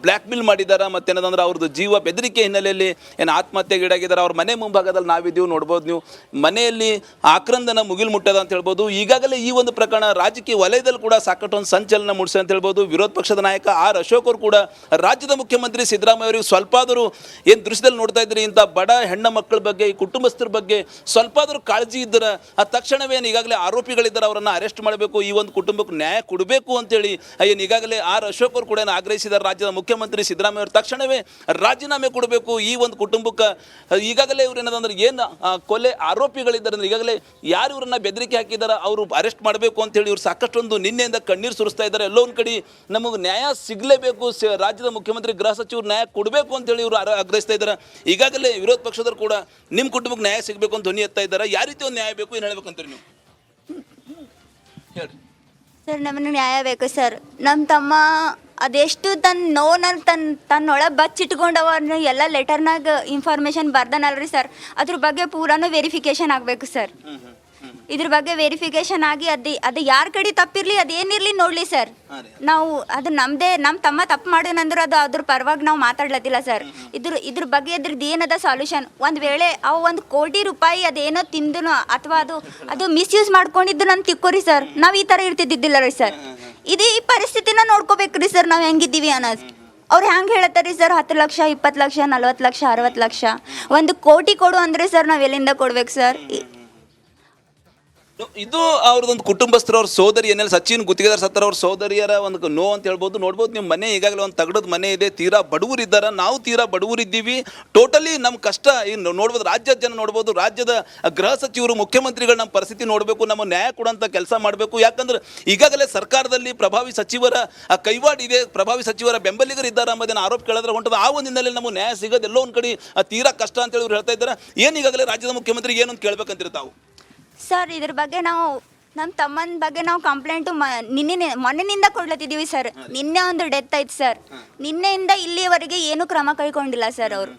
ಬ್ಲ್ಯಾಕ್ ಮೇಲ್ ಮಾಡಿದ್ದಾರೆ. ಮತ್ತೇನದಂದ್ರೆ ಅವ್ರದ್ದು ಜೀವ ಬೆದರಿಕೆ ಹಿನ್ನೆಲೆಯಲ್ಲಿ ಏನು ಆತ್ಮಹತ್ಯೆಗೀಡಾಗಿದ್ದಾರೆ. ಅವ್ರ ಮನೆ ಮುಂಭಾಗದಲ್ಲಿ ನಾವಿದ್ದೀವಿ, ನೋಡ್ಬೋದು ನೀವು. ಮನೆಯಲ್ಲಿ ಆಕ್ರಂದನ ಆಕ್ರಂದನ ಮುಗಿಲು ಮುಟ್ಟದ ಅಂತ ಹೇಳ್ಬೋದು. ಈಗಾಗಲೇ ಈ ಒಂದು ಪ್ರಕರಣ ರಾಜಕೀಯ ವಲಯದಲ್ಲಿ ಕೂಡ ಸಾಕಷ್ಟು ಒಂದು ಸಂಚಲನ ಮೂಡಿಸಿದೆ ಅಂತ ಹೇಳ್ಬೋದು. ವಿರೋಧ ಪಕ್ಷದ ನಾಯಕ ಆರ್ ಅಶೋಕ್ ಅವರು ಕೂಡ ರಾಜ್ಯದ ಮುಖ್ಯಮಂತ್ರಿ ಸಿದ್ದರಾಮಯ್ಯ ಅವರಿಗೆ ಸ್ವಲ್ಪ ಆದರೂ ಏನು ದೃಶ್ಯದಲ್ಲಿ ನೋಡ್ತಾ ಇದ್ರಿ, ಇಂಥ ಬಡ ಹೆಣ್ಣು ಮಕ್ಕಳ ಬಗ್ಗೆ, ಈ ಕುಟುಂಬಸ್ಥರ ಬಗ್ಗೆ ಸ್ವಲ್ಪ ಆದರೂ ಕಾಳಜಿ ಇದ್ದರೆ ತಕ್ಷಣವೇ ಈಗಾಗಲೇ ಆರೋಪಿಗಳಿದ್ದಾರೆ ಅವರನ್ನು ಅರೆಸ್ಟ್ ಮಾಡಬೇಕು, ಈ ಒಂದು ಕುಟುಂಬಕ್ಕೆ ನ್ಯಾಯ ಕೊಡಬೇಕು ಅಂತೇಳಿ ಏನು ಈಗಾಗಲೇ ಆರ್ ಅಶೋಕ್ ಅವರು ಕೂಡ ಆಗ್ರಹಿಸಿದ್ದಾರೆ. ರಾಜ್ಯದ ಮುಖ್ಯಮಂತ್ರಿ ಸಿದ್ದರಾಮಯ್ಯ ಅವರು ತಕ್ಷಣವೇ ರಾಜೀನಾಮೆ ಕೊಡಬೇಕು ಈ ಒಂದು ಕುಟುಂಬಕ್ಕೆ. ಈಗಾಗಲೇ ಇವ್ರು ಏನದಂದ್ರೆ ಏನು ಕೊಲೆ ಆರೋಪಿಗಳಿದ್ದಾರೆ ಅಂದ್ರೆ ಈಗಾಗಲೇ ಯಾರು ಇವರನ್ನ ಬೆದರಿಕೆ ಹಾಕಿದ್ದಾರೆ ಅವರು ಅರೆಸ್ಟ್ ಮಾಡಬೇಕು ಅಂತೇಳಿ ಇವ್ರು ಸಾಕಷ್ಟೊಂದು ನಿನ್ನೆಯಿಂದ ಕಣ್ಣೀರು ಸುರಿಸ್ತಾ ಇದ್ದಾರೆ. ಎಲ್ಲೋ ಒಂದು ಕಡೆ ನಮಗೆ ನ್ಯಾಯ ಸಿಗಲೇಬೇಕು, ರಾಜ್ಯದ ಮುಖ್ಯಮಂತ್ರಿ ಗೃಹ ಸಚಿವರು ನ್ಯಾಯ ಕೊಡಬೇಕು ಅಂತೇಳಿ ಇವರು ಆಗ್ರಹಿಸ್ತಾ ಇದ್ದಾರೆ. ಈಗಾಗಲೇ ವಿರೋಧ ಪಕ್ಷದವರು ಕೂಡ ನಿಮ್ಮ ಕುಟುಂಬಕ್ಕೆ ನ್ಯಾಯ ಸಿಗಬೇಕು ಅಂತ ಧ್ವನಿ ಎತ್ತಾ ಇದ್ದಾರೆ. ಯಾವ ರೀತಿ ಒಂದು ನ್ಯಾಯ ಬೇಕು, ಏನು ಹೇಳ್ಬೇಕಂತೀರಿ ನೀವು ಹೇಳಿ ಸರ್? ನಮಗೆ ನ್ಯಾಯ ಬೇಕು ಸರ್. ನಮ್ಮ ತಮ್ಮ ಅದೆಷ್ಟು ತನ್ನೊಳಗೆ ಬಚ್ಚಿಟ್ಕೊಂಡವನ್ನ ಎಲ್ಲ ಲೆಟರ್ನಾಗ ಇನ್ಫಾರ್ಮೇಷನ್ ಬರ್ದನಲ್ರಿ ಸರ್, ಅದ್ರ ಬಗ್ಗೆ ಪೂರಾನು ವೆರಿಫಿಕೇಷನ್ ಆಗಬೇಕು ಸರ್. ಇದ್ರ ಬಗ್ಗೆ ವೆರಿಫಿಕೇಷನ್ ಆಗಿ ಅದು ಯಾರ ಕಡೆ ತಪ್ಪಿರಲಿ ಅದೇನಿರಲಿ ನೋಡಲಿ ಸರ್. ನಾವು ಅದು ನಮ್ಮ ತಮ್ಮ ತಪ್ಪು ಮಾಡೋಣಂದ್ರೆ ಅದು ಅದ್ರ ಪರವಾಗಿ ನಾವು ಮಾತಾಡ್ಲತ್ತಿಲ್ಲ ಸರ್. ಇದ್ರ ಬಗ್ಗೆ ಇದ್ರದ್ದು ಏನದ ಸಾಲ್ಯೂಷನ್. ಒಂದು ವೇಳೆ ಅವು 1 ಕೋಟಿ ರೂಪಾಯಿ ಅದೇನೋ ತಿಂದನು ಅಥವಾ ಅದು ಮಿಸ್ಯೂಸ್ ಮಾಡ್ಕೊಂಡಿದ್ದು ನಾನು ತಿಕ್ಕೋರಿ ಸರ್, ನಾವು ಈ ಥರ ಇರ್ತಿದ್ದಿದ್ದಿಲ್ಲ ರೀ ಸರ್. ಇದು ಈ ಪರಿಸ್ಥಿತಿನ ನೋಡ್ಕೋಬೇಕ್ರಿ ಸರ್, ನಾವು ಹೆಂಗಿದ್ದೀವಿ ಅನ್ನೋದು. ಅವ್ರು ಹೆಂಗೆ ಹೇಳ್ತಾರೆ ಸರ್ 10 ಲಕ್ಷ 20 ಲಕ್ಷ 40 ಲಕ್ಷ 60 ಲಕ್ಷ 1 ಕೋಟಿ ಕೊಡು ಅಂದರೆ ಸರ್ ನಾವು ಎಲ್ಲಿಂದ ಕೊಡ್ಬೇಕು ಸರ್? ಇದು ಅವ್ರದ್ದೊಂದು ಕುಟುಂಬಸ್ಥರು, ಅವ್ರ ಸೋದರಿ ಏನೆಲ್ಲ ಸಚಿನ್ ಗುತ್ತಿಗೆದಾರ್ ಸತ್ತರ ಅವ್ರ ಸೋದರಿಯರ ಒಂದು ನೋ ಅಂತ ಹೇಳ್ಬೋದು. ನೋಡ್ಬೋದು ನಿಮ್ಮ ಮನೆ ಈಗಾಗಲೇ ಒಂದು ತಗಡದ ಮನೆ ಇದೆ, ತೀರಾ ಬಡವರು ಇದ್ದಾರೆ, ನಾವು ತೀರಾ ಬಡವರು ಇದ್ದೀವಿ. ಟೋಟಲಿ ನಮ್ಮ ಕಷ್ಟ ಇನ್ನು ನೋಡ್ಬೋದು, ರಾಜ್ಯದ ಜನ ನೋಡ್ಬೋದು, ರಾಜ್ಯದ ಗೃಹ ಸಚಿವರು ಮುಖ್ಯಮಂತ್ರಿಗಳು ನಮ್ಮ ಪರಿಸ್ಥಿತಿ ನೋಡಬೇಕು, ನಮ್ಮ ನ್ಯಾಯ ಕೊಡುವಂಥ ಕೆಲಸ ಮಾಡಬೇಕು. ಯಾಕಂದ್ರೆ ಈಗಾಗಲೇ ಸರ್ಕಾರದಲ್ಲಿ ಪ್ರಭಾವಿ ಸಚಿವರ ಕೈವಾಡ ಇದೆ, ಪ್ರಭಾವಿ ಸಚಿವರ ಬೆಂಬಲಿಗರು ಇದ್ದಾರೆ ಎಂಬುದನ್ನು ಆರೋಪ ಕೇಳಿದ್ರೆ ಹೊಂಟದ. ಆ ಒಂದು ಹಿನ್ನೆಲೆಯಲ್ಲಿ ನಮಗೆ ನ್ಯಾಯ ಸಿಗೋದು ಎಲ್ಲೋ ಒಂದು ಕಡೆ ತೀರಾ ಕಷ್ಟ ಅಂತೇಳಿ ಇವ್ರು ಹೇಳ್ತಾ ಇದ್ದಾರೆ. ಏನು ಈಗಾಗಲೇ ರಾಜ್ಯದ ಮುಖ್ಯಮಂತ್ರಿಗೆ ಏನಂತ ಕೇಳ್ಬೇಕಂತೀರಿ ತಾವು? ಸರ್ ಇದ್ರ ಬಗ್ಗೆ ನಾವು ನಮ್ಮ ತಮ್ಮನ ಬಗ್ಗೆ ನಾವು ಕಂಪ್ಲೇಂಟು ಮೊನ್ನೆನಿಂದ ಕೊಡ್ಲತ್ತಿದ್ದೀವಿ ಸರ್. ನಿನ್ನೆ ಒಂದು ಡೆತ್ ಆಯ್ತು ಸರ್. ನಿನ್ನೆಯಿಂದ ಇಲ್ಲಿವರೆಗೆ ಏನೂ ಕ್ರಮ ಕೈಗೊಂಡಿಲ್ಲ ಸರ್ ಅವರು.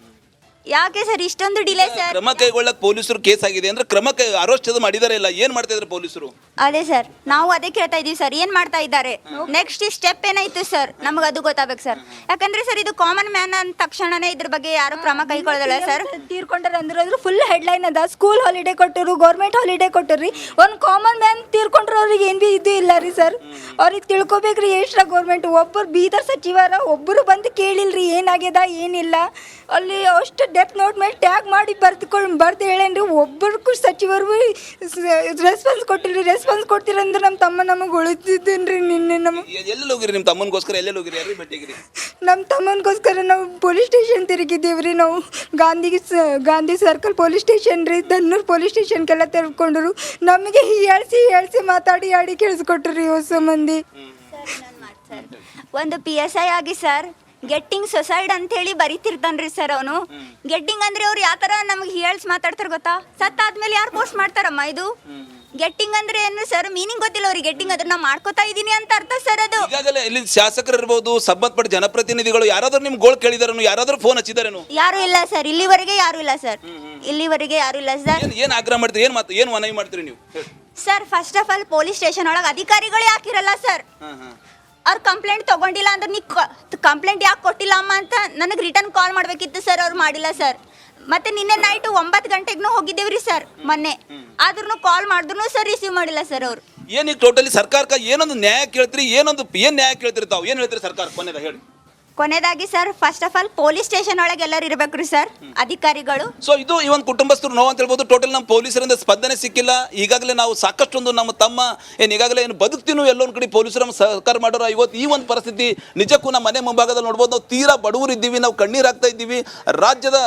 ಯಾಕೆ ಸರ್ ಇಷ್ಟೊಂದು ಡಿಲೇ ಸರ್? ಕ್ರಮ ಕೈಗೊಳ್ಳಕ್ ಪೊಲೀಸರು ಕೇಸ್ ಆಗಿದೆ ಅಂದ್ರೆ ಕ್ರಮ ಅರೆಸ್ಟ್ ಮಾಡಿದಾರೆ ಇಲ್ಲ, ಏನ್ ಮಾಡ್ತಾ ಇದ್ದಾರೆ ಪೊಲೀಸರು? ಅದೇ ಸರ್ ನಾವು ಅದೇ ಕೇಳ್ತಾ ಇದೀವಿ ಸರ್, ಏನ್ ಮಾಡ್ತಾ ಇದ್ದಾರೆ, ನೆಕ್ಸ್ಟ್ ಸ್ಟೆಪ್ ಏನಾಯ್ತು ಸರ್, ನಮಗೆ ಅದು ಗೊತ್ತಾಗಬೇಕು ಸರ್. ಯಾಕಂದ್ರೆ ಸರ್ ಇದು ಕಾಮನ್ ಮ್ಯಾನ್ ಅಂದ ತಕ್ಷಣನೇ ಇದ್ರ ಬಗ್ಗೆ ಯಾರು ಕ್ರಮ ಕೈಗೊಳ್ಳೋದಿಲ್ಲ ಸರ್. ತೀರ್ಕೊಂಡ್ರೆ ಅಂದ್ರೆ ಫುಲ್ ಹೆಡ್ಲೈನ್ ಅದ, ಸ್ಕೂಲ್ ಹಾಲಿಡೇ ಕೊಟ್ಟರು, ಗೌರ್ಮೆಂಟ್ ಹಾಲಿಡೇ ಕೊಟ್ಟರು. ಒಂದು ಕಾಮನ್ ಮ್ಯಾನ್ ತೀರ್ಕೊಂಡ್ರೆ ಅವ್ರಿಗೆ ಏನು ಭೀ ಇದು ಇಲ್ಲ ರೀ ಸರ್. ಅವ್ರಿಗೆ ತಿಳ್ಕೊಬೇಕ್ರಿ ಎಷ್ಟ್ರ ಗೌರ್ಮೆಂಟ್. ಒಬ್ಬರು ಬೀದರ್ ಸಚಿವರ ಒಬ್ಬರು ಬಂದು ಕೇಳಿಲ್ರಿ ಏನಾಗ್ಯದ ಏನಿಲ್ಲ. ಅಲ್ಲಿ ಅಷ್ಟು ಡೆತ್ ನೋಟ್ ಮೇಲೆ ಟ್ಯಾಗ್ ಮಾಡಿ ಬರ್ದು ಹೇಳೇನ್ರಿ. ಒಬ್ಬರಿಗೂ ಸಚಿವರು ರೆಸ್ಪಾನ್ಸ್ ಕೊಟ್ಟಿಲ್ರಿ. ರೆಸ್ಪಾನ್ಸ್ ಕೊಡ್ತೀರಂದ್ರೆ ನಮ್ಮ ತಮ್ಮ ನಮಗೆ ಉಳಿತಿದ್ದೇನ್ರಿ. ನಿನ್ನೆ ಎಲ್ಲೆಲ್ಲಿ ಹೋಗಿರಿ ನಿಮ್ಮ ತಮ್ಮನಿಗೋಸ್ಕರ? ಎಲ್ಲೆಲ್ಲಿ ಹೋಗಿರಿ, ಯಾರು ಭೇಟಿಗಿರಿ? ನಮ್ಮ ತಮ್ಮನಿಗೋಸ್ಕರ ನಾವು ಪೊಲೀಸ್ ಸ್ಟೇಷನ್ ತಿರುಗಿದ್ದೀವಿ ರೀ. ನಾವು ಗಾಂಧಿ ಸರ್ಕಲ್ ಪೊಲೀಸ್ ಸ್ಟೇಷನ್ ರೀ, ದನ್ನೂರು ಪೊಲೀಸ್ ಸ್ಟೇಷನ್ಗೆಲ್ಲ ತಿಳ್ಕೊಂಡ್ರು. ನಮಗೆ ಹೇಳ್ಸಿ ಮಾತಾಡಿ ಕೇಳಿಸ್ಕೊಟ್ರು ರೀ ಹೊಸ ಮಂದಿ. ಒಂದು PSI ಆಗಿ ಸರ್ ಗೆಟ್ಟಿಂಗ್ ಸುಸೈಡ್ ಅಂತೇಳಿ ಬರೀತಿರ್ತಾನ್ರಿ ಸರ್ ಅವನು. ಗೆಟ್ಟಿಂಗ್ ಅಂದ್ರೆ ಅವ್ರು ಯಾವ ಥರ ನಮಗೆ ಹೇಳ್ಸಿ ಮಾತಾಡ್ತಾರೆ ಗೊತ್ತಾ? ಸತ್ತಾದ್ಮೇಲೆ ಯಾರು ಪೋಸ್ಟ್ ಮಾಡ್ತಾರಮ್ಮ ಇದು? ಗೆಟ್ಟಿಂಗ್ ಅಂದ್ರೆ ಏನು ಸರ್? ಮೀನಿಂಗ್ ಗೊತ್ತಿಲ್ಲ ಅವ್ರಿಗೆ. ಗೆಟ್ಟಿಂಗ್ ಅದ್ರ ನಾ ಮಾಡ್ಕೋತಾ ಇದೀನಿ ಅಂತ ಅರ್ಥ ಸರ್ ಅದು. ಈಗಾಗಲೇ ಇಲ್ಲಿ ಶಾಸಕರು ಇರ್ಬೋದು, ಸಂಬಂಧಪಟ್ಟ ಜನಪ್ರತಿನಿಧಿಗಳು ಯಾರಾದ್ರೂ ನಿಮ್ ಗೋಳ್ ಕೇಳಿದಾರೇನು, ಯಾರಾದ್ರೂ ಫೋನ್ ಹಚ್ಚಿದಾರೇನು? ಯಾರು ಇಲ್ಲ ಸರ್, ಇಲ್ಲಿವರೆಗೆ ಯಾರು ಇಲ್ಲ ಸರ್. ಇಲ್ಲಿವರೆಗೆ ಯಾರು ಇಲ್ಲ ಸರ್. ಏನ್ ಆಗ್ರಹ ಮಾಡ್ತೀರಿ, ಏನ್ ಮನವಿ ಮಾಡ್ತೀರಿ ನೀವು sir? First of all police station ಒಳಗೆ ಅಧಿಕಾರಿಗಳೇ ಹಾಕಿರಲ್ಲ ಸರ್. ಅವ್ರು ಕಂಪ್ಲೇಂಟ್ ತಗೊಂಡಿಲ್ಲ ಅಂದ್ರೆ ನೀ ಕಂಪ್ಲೇಂಟ್ ಯಾಕೆ ಕೊಟ್ಟಿಲ್ಲ ಅಮ್ಮ ಅಂತ ನನಗೆ ರಿಟರ್ನ್ ಕಾಲ್ ಮಾಡಬೇಕಿತ್ತು ಸರ್. ಅವ್ರು ಮಾಡಿಲ್ಲ ಸರ್. ಮತ್ತೆ ನಿನ್ನೆ ನೈಟು 9 ಗಂಟೆಗೂ ಹೋಗಿದ್ದೇವ್ರಿ ಸರ್ ಮೊನ್ನೆ. ಆದ್ರೂ ಕಾಲ್ ಮಾಡಿದ್ರು ಸರ್ ರಿಸೀವ್ ಮಾಡಿಲ್ಲ ಸರ್ ಅವರು. ಏನೀಗ ಟೋಟಲಿ ಸರ್ಕಾರಕ್ಕೆ ಏನೊಂದು ನ್ಯಾಯ ಕೇಳ್ತೀರಿ, ಏನ್ ನ್ಯಾಯ ಕೇಳ್ತೀರಿ ತಾವು? ಏನ್ ಹೇಳ್ತೀರಿ ಸರ್ಕಾರ ಕೊನೆದಾಗ ಹೇಳಿ? ಕೊನೆಯದಾಗಿ sir first of all police station ಒಳಗೆ ಎಲ್ಲರೂ ಇರಬೇಕ್ರಿ ಸರ್, ಅಧಿಕಾರಿಗಳು. ಸೊ ಇದು ಈ ಒಂದು ಕುಟುಂಬಸ್ಥರು ನೋವು ಅಂತ ಹೇಳ್ಬೋದು. ಟೋಟಲ್ ನಮ್ಮ ಪೊಲೀಸರಿಂದ ಸ್ಪಂದನೆ ಸಿಕ್ಕಿಲ್ಲ. ಈಗಾಗಲೇ ನಾವು ಸಾಕಷ್ಟೊಂದು ನಮ್ಮ ತಮ್ಮ ಈಗಾಗಲೇ ಏನು ಬದುಕ್ತೀನೋ ಎಲ್ಲೊಂದು ಕಡೆ ಪೊಲೀಸರು ನಮ್ಮ ಸಹಕಾರ ಮಾಡೋರು. ಇವತ್ತು ಈ ಒಂದು ಪರಿಸ್ಥಿತಿ ನಿಜಕ್ಕೂ ನಮ್ಮ ಮನೆ ಮುಂಭಾಗದಲ್ಲಿ ನೋಡ್ಬೋದು. ನಾವು ತೀರಾ ಬಡವರು ಇದ್ದೀವಿ, ನಾವು ಕಣ್ಣೀರು ಹಾಕ್ತಾ ಇದ್ದೀವಿ. ರಾಜ್ಯದ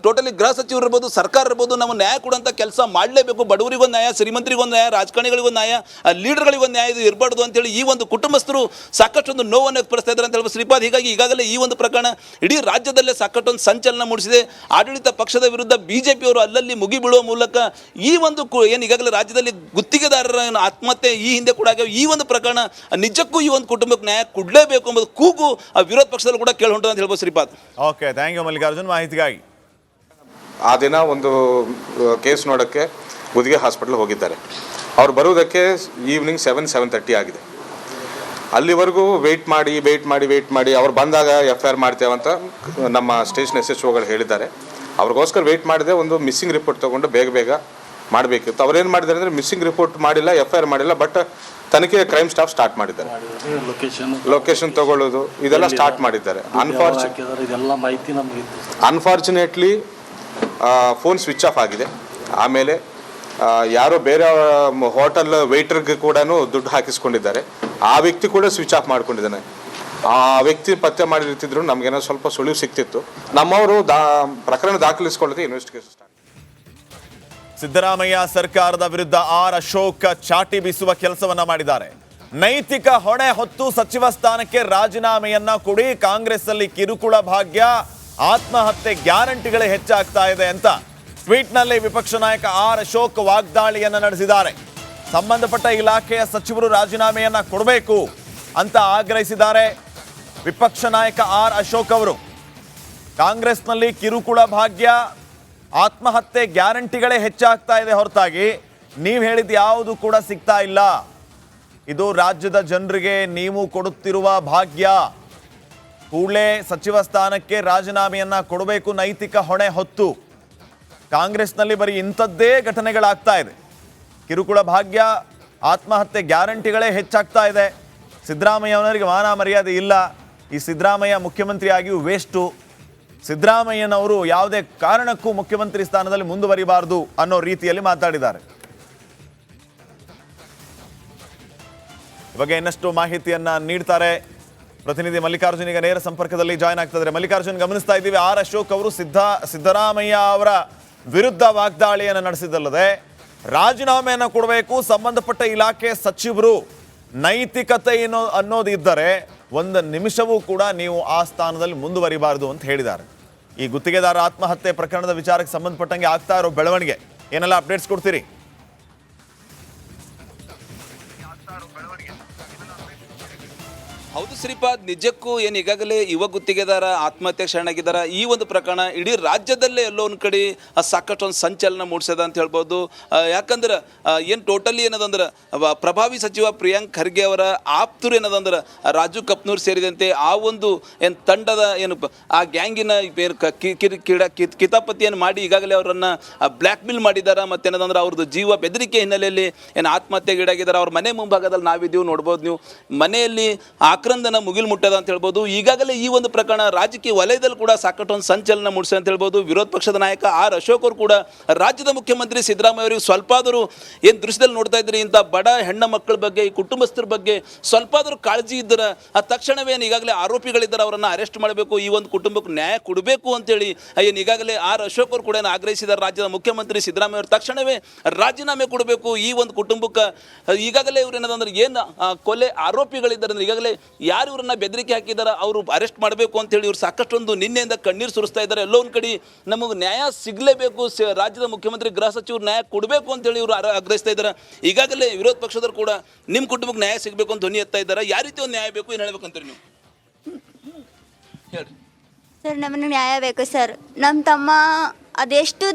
ಟೋಟಲಿ ಗೃಹ ಸಚಿವರು ಇರ್ಬೋದು, ಸರ್ಕಾರ ಇರ್ಬೋದು, ನಮ್ಮ ನ್ಯಾಯ ಕೊಡುವಂಥ ಕೆಲಸ ಮಾಡಲೇಬೇಕು. ಬಡವರಿಗೊಂದು ನ್ಯಾಯ, ಶ್ರೀಮಂತರಿಗೊಂದು ನ್ಯಾಯ, ರಾಜಕಾರಣಿಗಳಿಗೊಂದು ನ್ಯಾಯ, ಲೀಡರ್ಗಳಿಗೊಂದು ನ್ಯಾಯ ಇದು ಇರಬಾರ್ದು ಅಂತೇಳಿ ಈ ಒಂದು ಕುಟುಂಬಸ್ಥರು ಸಾಕಷ್ಟೊಂದು ನೋವನ್ನು ವ್ಯಕ್ತಪಡಿಸ್ತಾ ಇದ್ದಾರೆ ಅಂತ ಹೇಳ್ಬೋದು ಶ್ರೀಪಾದ್. ಹೀಗಾಗಿ ಈಗಾಗಲೇ ಈ ಒಂದು ಪ್ರಕರಣ ಇಡೀ ರಾಜ್ಯದಲ್ಲೇ ಸಾಕಷ್ಟೊಂದು ಸಂಚಲನ ಮೂಡಿಸಿದೆ. ಆಡಳಿತ ಪಕ್ಷದ ವಿರುದ್ಧ ಬಿಜೆಪಿಯವರು ಅಲ್ಲಲ್ಲಿ ಮುಗಿಬೀಳುವ ಮೂಲಕ ಈ ಒಂದು ಏನು ಈಗಾಗಲೇ ರಾಜ್ಯದಲ್ಲಿ ಗುತ್ತಿಗೆದಾರರ ಆತ್ಮಹತ್ಯೆ ಈ ಹಿಂದೆ ಕೂಡ ಈ ಒಂದು ಪ್ರಕರಣ ನಿಜಕ್ಕೂ ಈ ಒಂದು ಕುಟುಂಬಕ್ಕೆ ನ್ಯಾಯ ಕೊಡಲೇಬೇಕು ಎಂಬುದು ಕೂಗು ವಿರೋಧ ಪಕ್ಷದಲ್ಲೂ ಕೂಡ ಕೇಳಿ ಹೊಂಟು ಅಂತ ಹೇಳ್ಬೋದು Shripad. Okay, thank you Mallikarjun ಮಾಹಿತಿಗಾಗಿ. ಆ ದಿನ ಒಂದು ಕೇಸ್ ನೋಡೋಕ್ಕೆ ಗುತ್ತಿಗೆ ಹಾಸ್ಪಿಟ್ಲ್ ಹೋಗಿದ್ದಾರೆ. ಅವ್ರು ಬರುವುದಕ್ಕೆ ಈವ್ನಿಂಗ್ 7-7:30 ಆಗಿದೆ. ಅಲ್ಲಿವರೆಗೂ ವೆಯ್ಟ್ ಮಾಡಿ ಅವ್ರು ಬಂದಾಗ FIR ಮಾಡ್ತೇವಂತ ನಮ್ಮ ಸ್ಟೇಷನ್ SHOಗಳು ಹೇಳಿದ್ದಾರೆ. ಅವ್ರಿಗೋಸ್ಕರ ವೆಯ್ಟ್ ಮಾಡಿದೆ. ಒಂದು ಮಿಸ್ಸಿಂಗ್ ರಿಪೋರ್ಟ್ ತೊಗೊಂಡು ಬೇಗ ಮಾಡಬೇಕಿತ್ತು. ಅವ್ರೇನು ಮಾಡಿದ್ದಾರೆ ಅಂದರೆ ಮಿಸ್ಸಿಂಗ್ ರಿಪೋರ್ಟ್ ಮಾಡಿಲ್ಲ, FIR ಮಾಡಿಲ್ಲ, ಬಟ್ ತನಿಖೆ ಕ್ರೈಮ್ ಸ್ಟಾಫ್ ಸ್ಟಾರ್ಟ್ ಮಾಡಿದ್ದಾರೆ. ಲೊಕೇಶನ್ ತಗೊಳ್ಳೋದು ಇದೆಲ್ಲ ಸ್ಟಾರ್ಟ್ ಮಾಡಿದ್ದಾರೆ. ಅನ್ಫಾರ್ಚುನೇಟ್ಲಿ ಫೋನ್ ಸ್ವಿಚ್ ಆಫ್ ಆಗಿದೆ. ಆಮೇಲೆ ಯಾರೋ ಬೇರೆ ಹೋಟೆಲ್ ವೇಟ್ರಿಗೆ ಕೂಡ ದುಡ್ಡು ಹಾಕಿಸ್ಕೊಂಡಿದ್ದಾರೆ. ಆ ವ್ಯಕ್ತಿ ಕೂಡ ಸ್ವಿಚ್ ಆಫ್ ಮಾಡ್ಕೊಂಡಿದ್ದಾನೆ. ಆ ವ್ಯಕ್ತಿ ಪತ್ತೆ ಮಾಡಿರ್ತಿದ್ರು ನಮಗೇನೋ ಸ್ವಲ್ಪ ಸುಳಿವು ಸಿಕ್ತಿತ್ತು. ನಮ್ಮವರು ಪ್ರಕರಣ ದಾಖಲಿಸಿಕೊಳ್ಳದೆ ಇನ್ವೆಸ್ಟಿಗೇಷನ್ ಸ್ಟಾರ್ಟ್. ಸಿದ್ದರಾಮಯ್ಯ ಸರ್ಕಾರದ ವಿರುದ್ಧ ಅಶೋಕ್ ಚಾಟಿ ಬೀಸುವ ಕೆಲಸವನ್ನ ಮಾಡಿದ್ದಾರೆ. ನೈತಿಕ ಹೊಣೆ ಹೊತ್ತು ಸಚಿವ ಸ್ಥಾನಕ್ಕೆ ರಾಜೀನಾಮೆಯನ್ನ ಕೊಡಿ, ಕಾಂಗ್ರೆಸ್ ಅಲ್ಲಿ ಕಿರುಕುಳ ಭಾಗ್ಯ, ಆತ್ಮಹತ್ಯೆ ಗ್ಯಾರಂಟಿಗಳೇ ಹೆಚ್ಚಾಗ್ತಾ ಇದೆ ಅಂತ ಟ್ವೀಟ್ನಲ್ಲಿ ವಿಪಕ್ಷ ನಾಯಕ ಅಶೋಕ್ ವಾಗ್ದಾಳಿಯನ್ನ ನಡೆಸಿದ್ದಾರೆ. ಸಂಬಂಧಪಟ್ಟ ಇಲಾಖೆಯ ಸಚಿವರು ರಾಜೀನಾಮೆಯನ್ನ ಕೊಡಬೇಕು ಅಂತ ಆಗ್ರಹಿಸಿದ್ದಾರೆ. ವಿಪಕ್ಷ ನಾಯಕ ಅಶೋಕ್ ಅವರು ಕಾಂಗ್ರೆಸ್ನಲ್ಲಿ ಕಿರುಕುಳ ಭಾಗ್ಯ, ಆತ್ಮಹತ್ಯೆ ಗ್ಯಾರಂಟಿಗಳೇ ಹೆಚ್ಚಾಗ್ತಾ ಇದೆ ಹೊರತಾಗಿ ನೀವು ಹೇಳಿದ ಯಾವುದು ಕೂಡ ಸಿಗ್ತಾ ಇಲ್ಲ. ಇದು ರಾಜ್ಯದ ಜನರಿಗೆ ನೀವು ಕೊಡುತ್ತಿರುವ ಭಾಗ್ಯ. ಕೂಡಲೇ ಸಚಿವ ಸ್ಥಾನಕ್ಕೆ ರಾಜೀನಾಮೆಯನ್ನ ಕೊಡಬೇಕು, ನೈತಿಕ ಹೊಣೆ ಹೊತ್ತು. ಕಾಂಗ್ರೆಸ್ನಲ್ಲಿ ಬರೀ ಇಂಥದ್ದೇ ಘಟನೆಗಳಾಗ್ತಾ ಇದೆ. ಕಿರುಕುಳ ಭಾಗ್ಯ, ಆತ್ಮಹತ್ಯೆ ಗ್ಯಾರಂಟಿಗಳೇ ಹೆಚ್ಚಾಗ್ತಾ ಇದೆ. ಸಿದ್ದರಾಮಯ್ಯನವರಿಗೆ ಮಾನ ಮರ್ಯಾದೆ ಇಲ್ಲ. ಈ ಸಿದ್ದರಾಮಯ್ಯ ಮುಖ್ಯಮಂತ್ರಿ ಆಗಿಯೂ ವೇಸ್ಟು. ಸಿದ್ದರಾಮಯ್ಯನವರು ಯಾವುದೇ ಕಾರಣಕ್ಕೂ ಮುಖ್ಯಮಂತ್ರಿ ಸ್ಥಾನದಲ್ಲಿ ಮುಂದುವರಿಬಾರದು ಅನ್ನೋ ರೀತಿಯಲ್ಲಿ ಮಾತಾಡಿದ್ದಾರೆ. ಈ ಬಗ್ಗೆ ಇನ್ನಷ್ಟು ಮಾಹಿತಿಯನ್ನ ನೀಡ್ತಾರೆ ಪ್ರತಿನಿಧಿ ಮಲ್ಲಿಕಾರ್ಜುನ್. ಈಗ ನೇರ ಸಂಪರ್ಕದಲ್ಲಿ ಜಾಯ್ನ್ ಆಗ್ತಿದ್ದಾರೆ. ಮಲ್ಲಿಕಾರ್ಜುನ್, ಗಮನಿಸ್ತಾ ಇದ್ದೀವಿ ಅಶೋಕ್ ಅವರು ಸಿದ್ದರಾಮಯ್ಯ ಅವರ ವಿರುದ್ಧ ವಾಗ್ದಾಳಿಯನ್ನು ನಡೆಸಿದ್ದಲ್ಲದೆ ರಾಜೀನಾಮೆಯನ್ನು ಕೊಡಬೇಕು, ಸಂಬಂಧಪಟ್ಟ ಇಲಾಖೆ ಸಚಿವರು ನೈತಿಕತೆ ಅನ್ನೋದು ಇದ್ದರೆ ಒಂದು ನಿಮಿಷವೂ ಕೂಡ ನೀವು ಆ ಸ್ಥಾನದಲ್ಲಿ ಮುಂದುವರಿಬಾರದು ಅಂತ ಹೇಳಿದ್ದಾರೆ. ಈ ಗುತ್ತಿಗೆದಾರ ಆತ್ಮಹತ್ಯೆ ಪ್ರಕರಣದ ವಿಚಾರಕ್ಕೆ ಸಂಬಂಧಪಟ್ಟಂಗೆ ಆಗ್ತಾ ಇರೋ ಬೆಳವಣಿಗೆ ಏನೆಲ್ಲ ಅಪ್ಡೇಟ್ಸ್ ಕೊಡ್ತೀರಿ? ಹೌದು ಶ್ರೀಪಾದ್, ನಿಜಕ್ಕೂ ಏನು ಈಗಾಗಲೇ ಯುವ ಗುತ್ತಿಗೆದಾರ ಆತ್ಮಹತ್ಯೆ ಶರಣಾಗಿದ್ದಾರೆ. ಈ ಒಂದು ಪ್ರಕರಣ ಇಡೀ ರಾಜ್ಯದಲ್ಲೇ ಎಲ್ಲೋ ಒಂದು ಕಡೆ ಸಾಕಷ್ಟು ಒಂದು ಸಂಚಲನ ಮೂಡಿಸಿದೆ ಅಂತ ಹೇಳ್ಬೋದು. ಯಾಕಂದ್ರೆ ಏನು ಟೋಟಲಿ ಏನದಂದ್ರೆ ಪ್ರಭಾವಿ ಸಚಿವ ಪ್ರಿಯಾಂಕ್ ಖರ್ಗೆ ಅವರ ಆಪ್ತರು ಏನದಂದ್ರೆ ರಾಜು ಕಪ್ನೂರ್ ಸೇರಿದಂತೆ ಆ ಒಂದು ಏನು ತಂಡದ ಏನು ಆ ಗ್ಯಾಂಗಿನ ಕಿತಾಪತಿಯನ್ನು ಮಾಡಿ ಈಗಾಗಲೇ ಅವರನ್ನು ಬ್ಲ್ಯಾಕ್ ಮೇಲ್ ಮಾಡಿದ್ದಾರೆ. ಮತ್ತೇನದಂದ್ರೆ ಅವ್ರದ್ದು ಜೀವ ಬೆದರಿಕೆ ಹಿನ್ನೆಲೆಯಲ್ಲಿ ಏನು ಆತ್ಮಹತ್ಯೆಗೀಡಾಗಿದ್ದಾರೆ. ಅವ್ರ ಮನೆ ಮುಂಭಾಗದಲ್ಲಿ ನಾವಿದ್ದೀವಿ, ನೋಡ್ಬೋದು ನೀವು. ಮನೆಯಲ್ಲಿ ಆಕ್ರಂದನ ಮುಗಿಲು ಮುಟ್ಟದ ಅಂತ ಹೇಳ್ಬೋದು. ಈಗಾಗಲೇ ಈ ಒಂದು ಪ್ರಕರಣ ರಾಜಕೀಯ ವಲಯದಲ್ಲಿ ಕೂಡ ಸಾಕಷ್ಟು ಒಂದು ಸಂಚಲನ ಮೂಡಿಸಿ ಅಂತ ಹೇಳ್ಬೋದು. ವಿರೋಧ ಪಕ್ಷದ ನಾಯಕ ಅಶೋಕ್ ಅವರು ಕೂಡ ರಾಜ್ಯದ ಮುಖ್ಯಮಂತ್ರಿ ಸಿದ್ದರಾಮಯ್ಯ ಅವರಿಗೆ ಸ್ವಲ್ಪ ಆದರೂ ಏನು ದೃಶ್ಯದಲ್ಲಿ ನೋಡ್ತಾ ಇದ್ರಿ, ಇಂಥ ಬಡ ಹೆಣ್ಣು ಮಕ್ಕಳ ಬಗ್ಗೆ, ಈ ಕುಟುಂಬಸ್ಥರ ಬಗ್ಗೆ ಸ್ವಲ್ಪ ಆದರೂ ಕಾಳಜಿ ಇದ್ದರೆ ಆ ತಕ್ಷಣವೇ ಈಗಾಗಲೇ ಆರೋಪಿಗಳಿದ್ದಾರೆ ಅವರನ್ನು ಅರೆಸ್ಟ್ ಮಾಡಬೇಕು, ಈ ಒಂದು ಕುಟುಂಬಕ್ಕೆ ನ್ಯಾಯ ಕೊಡಬೇಕು ಅಂತೇಳಿ ಏನು ಈಗಾಗಲೇ ಅಶೋಕ್ ಅವರು ಕೂಡ ಆಗ್ರಹಿಸಿದ್ದಾರೆ. ರಾಜ್ಯದ ಮುಖ್ಯಮಂತ್ರಿ ಸಿದ್ದರಾಮಯ್ಯ ಅವರು ತಕ್ಷಣವೇ ರಾಜೀನಾಮೆ ಕೊಡಬೇಕು ಈ ಒಂದು ಕುಟುಂಬಕ್ಕೆ. ಈಗಾಗಲೇ ಇವ್ರು ಏನದಂದ್ರೆ ಏನು ಕೊಲೆ ಆರೋಪಿಗಳಿದ್ದಾರೆ ಅಂದ್ರೆ ಈಗಾಗಲೇ ಯಾರು ಇವ್ರನ್ನ ಬೆದರಿಕೆ ಹಾಕಿದಾರ ಅವರು ಅರೆಸ್ಟ್ ಮಾಡಬೇಕು ಅಂತೇಳಿ ಇವ್ರು ಸಾಕಷ್ಟೊಂದು ನಿನ್ನೆಯಿಂದ ಕಣ್ಣೀರು ಸುರಿಸ್ತಾ ಇದ್ದಾರೆ. ಎಲ್ಲೋ ಒಂದು ಕಡೆ ನಮಗೆ ನ್ಯಾಯ ಸಿಗಲೇಬೇಕು, ರಾಜ್ಯದ ಮುಖ್ಯಮಂತ್ರಿ ಗೃಹ ಸಚಿವರು ನ್ಯಾಯ ಕೊಡಬೇಕು ಅಂತೇಳಿ ಇವರು ಆಗ್ರಹಿಸ್ತಾ ಇದ್ದಾರೆ. ಈಗಾಗಲೇ ವಿರೋಧ ಪಕ್ಷದವರು ಕೂಡ ನಿಮ್ಮ ಕುಟುಂಬಕ್ಕೆ ನ್ಯಾಯ ಸಿಗಬೇಕು ಅಂತ ಧ್ವನಿ ಎತ್ತಾ ಇದ್ದಾರೆ. ಯಾವ ರೀತಿ ಒಂದು ನ್ಯಾಯ ಬೇಕು, ಏನು ಹೇಳ್ಬೇಕಂತೀರಿ ನೀವು ಹೇಳಿ? ಸರ್, ನಮಗೆ ನ್ಯಾಯ ಬೇಕು ಸರ್. ನಮ್ಮ ತಮ್ಮ ಅದೆಷ್ಟು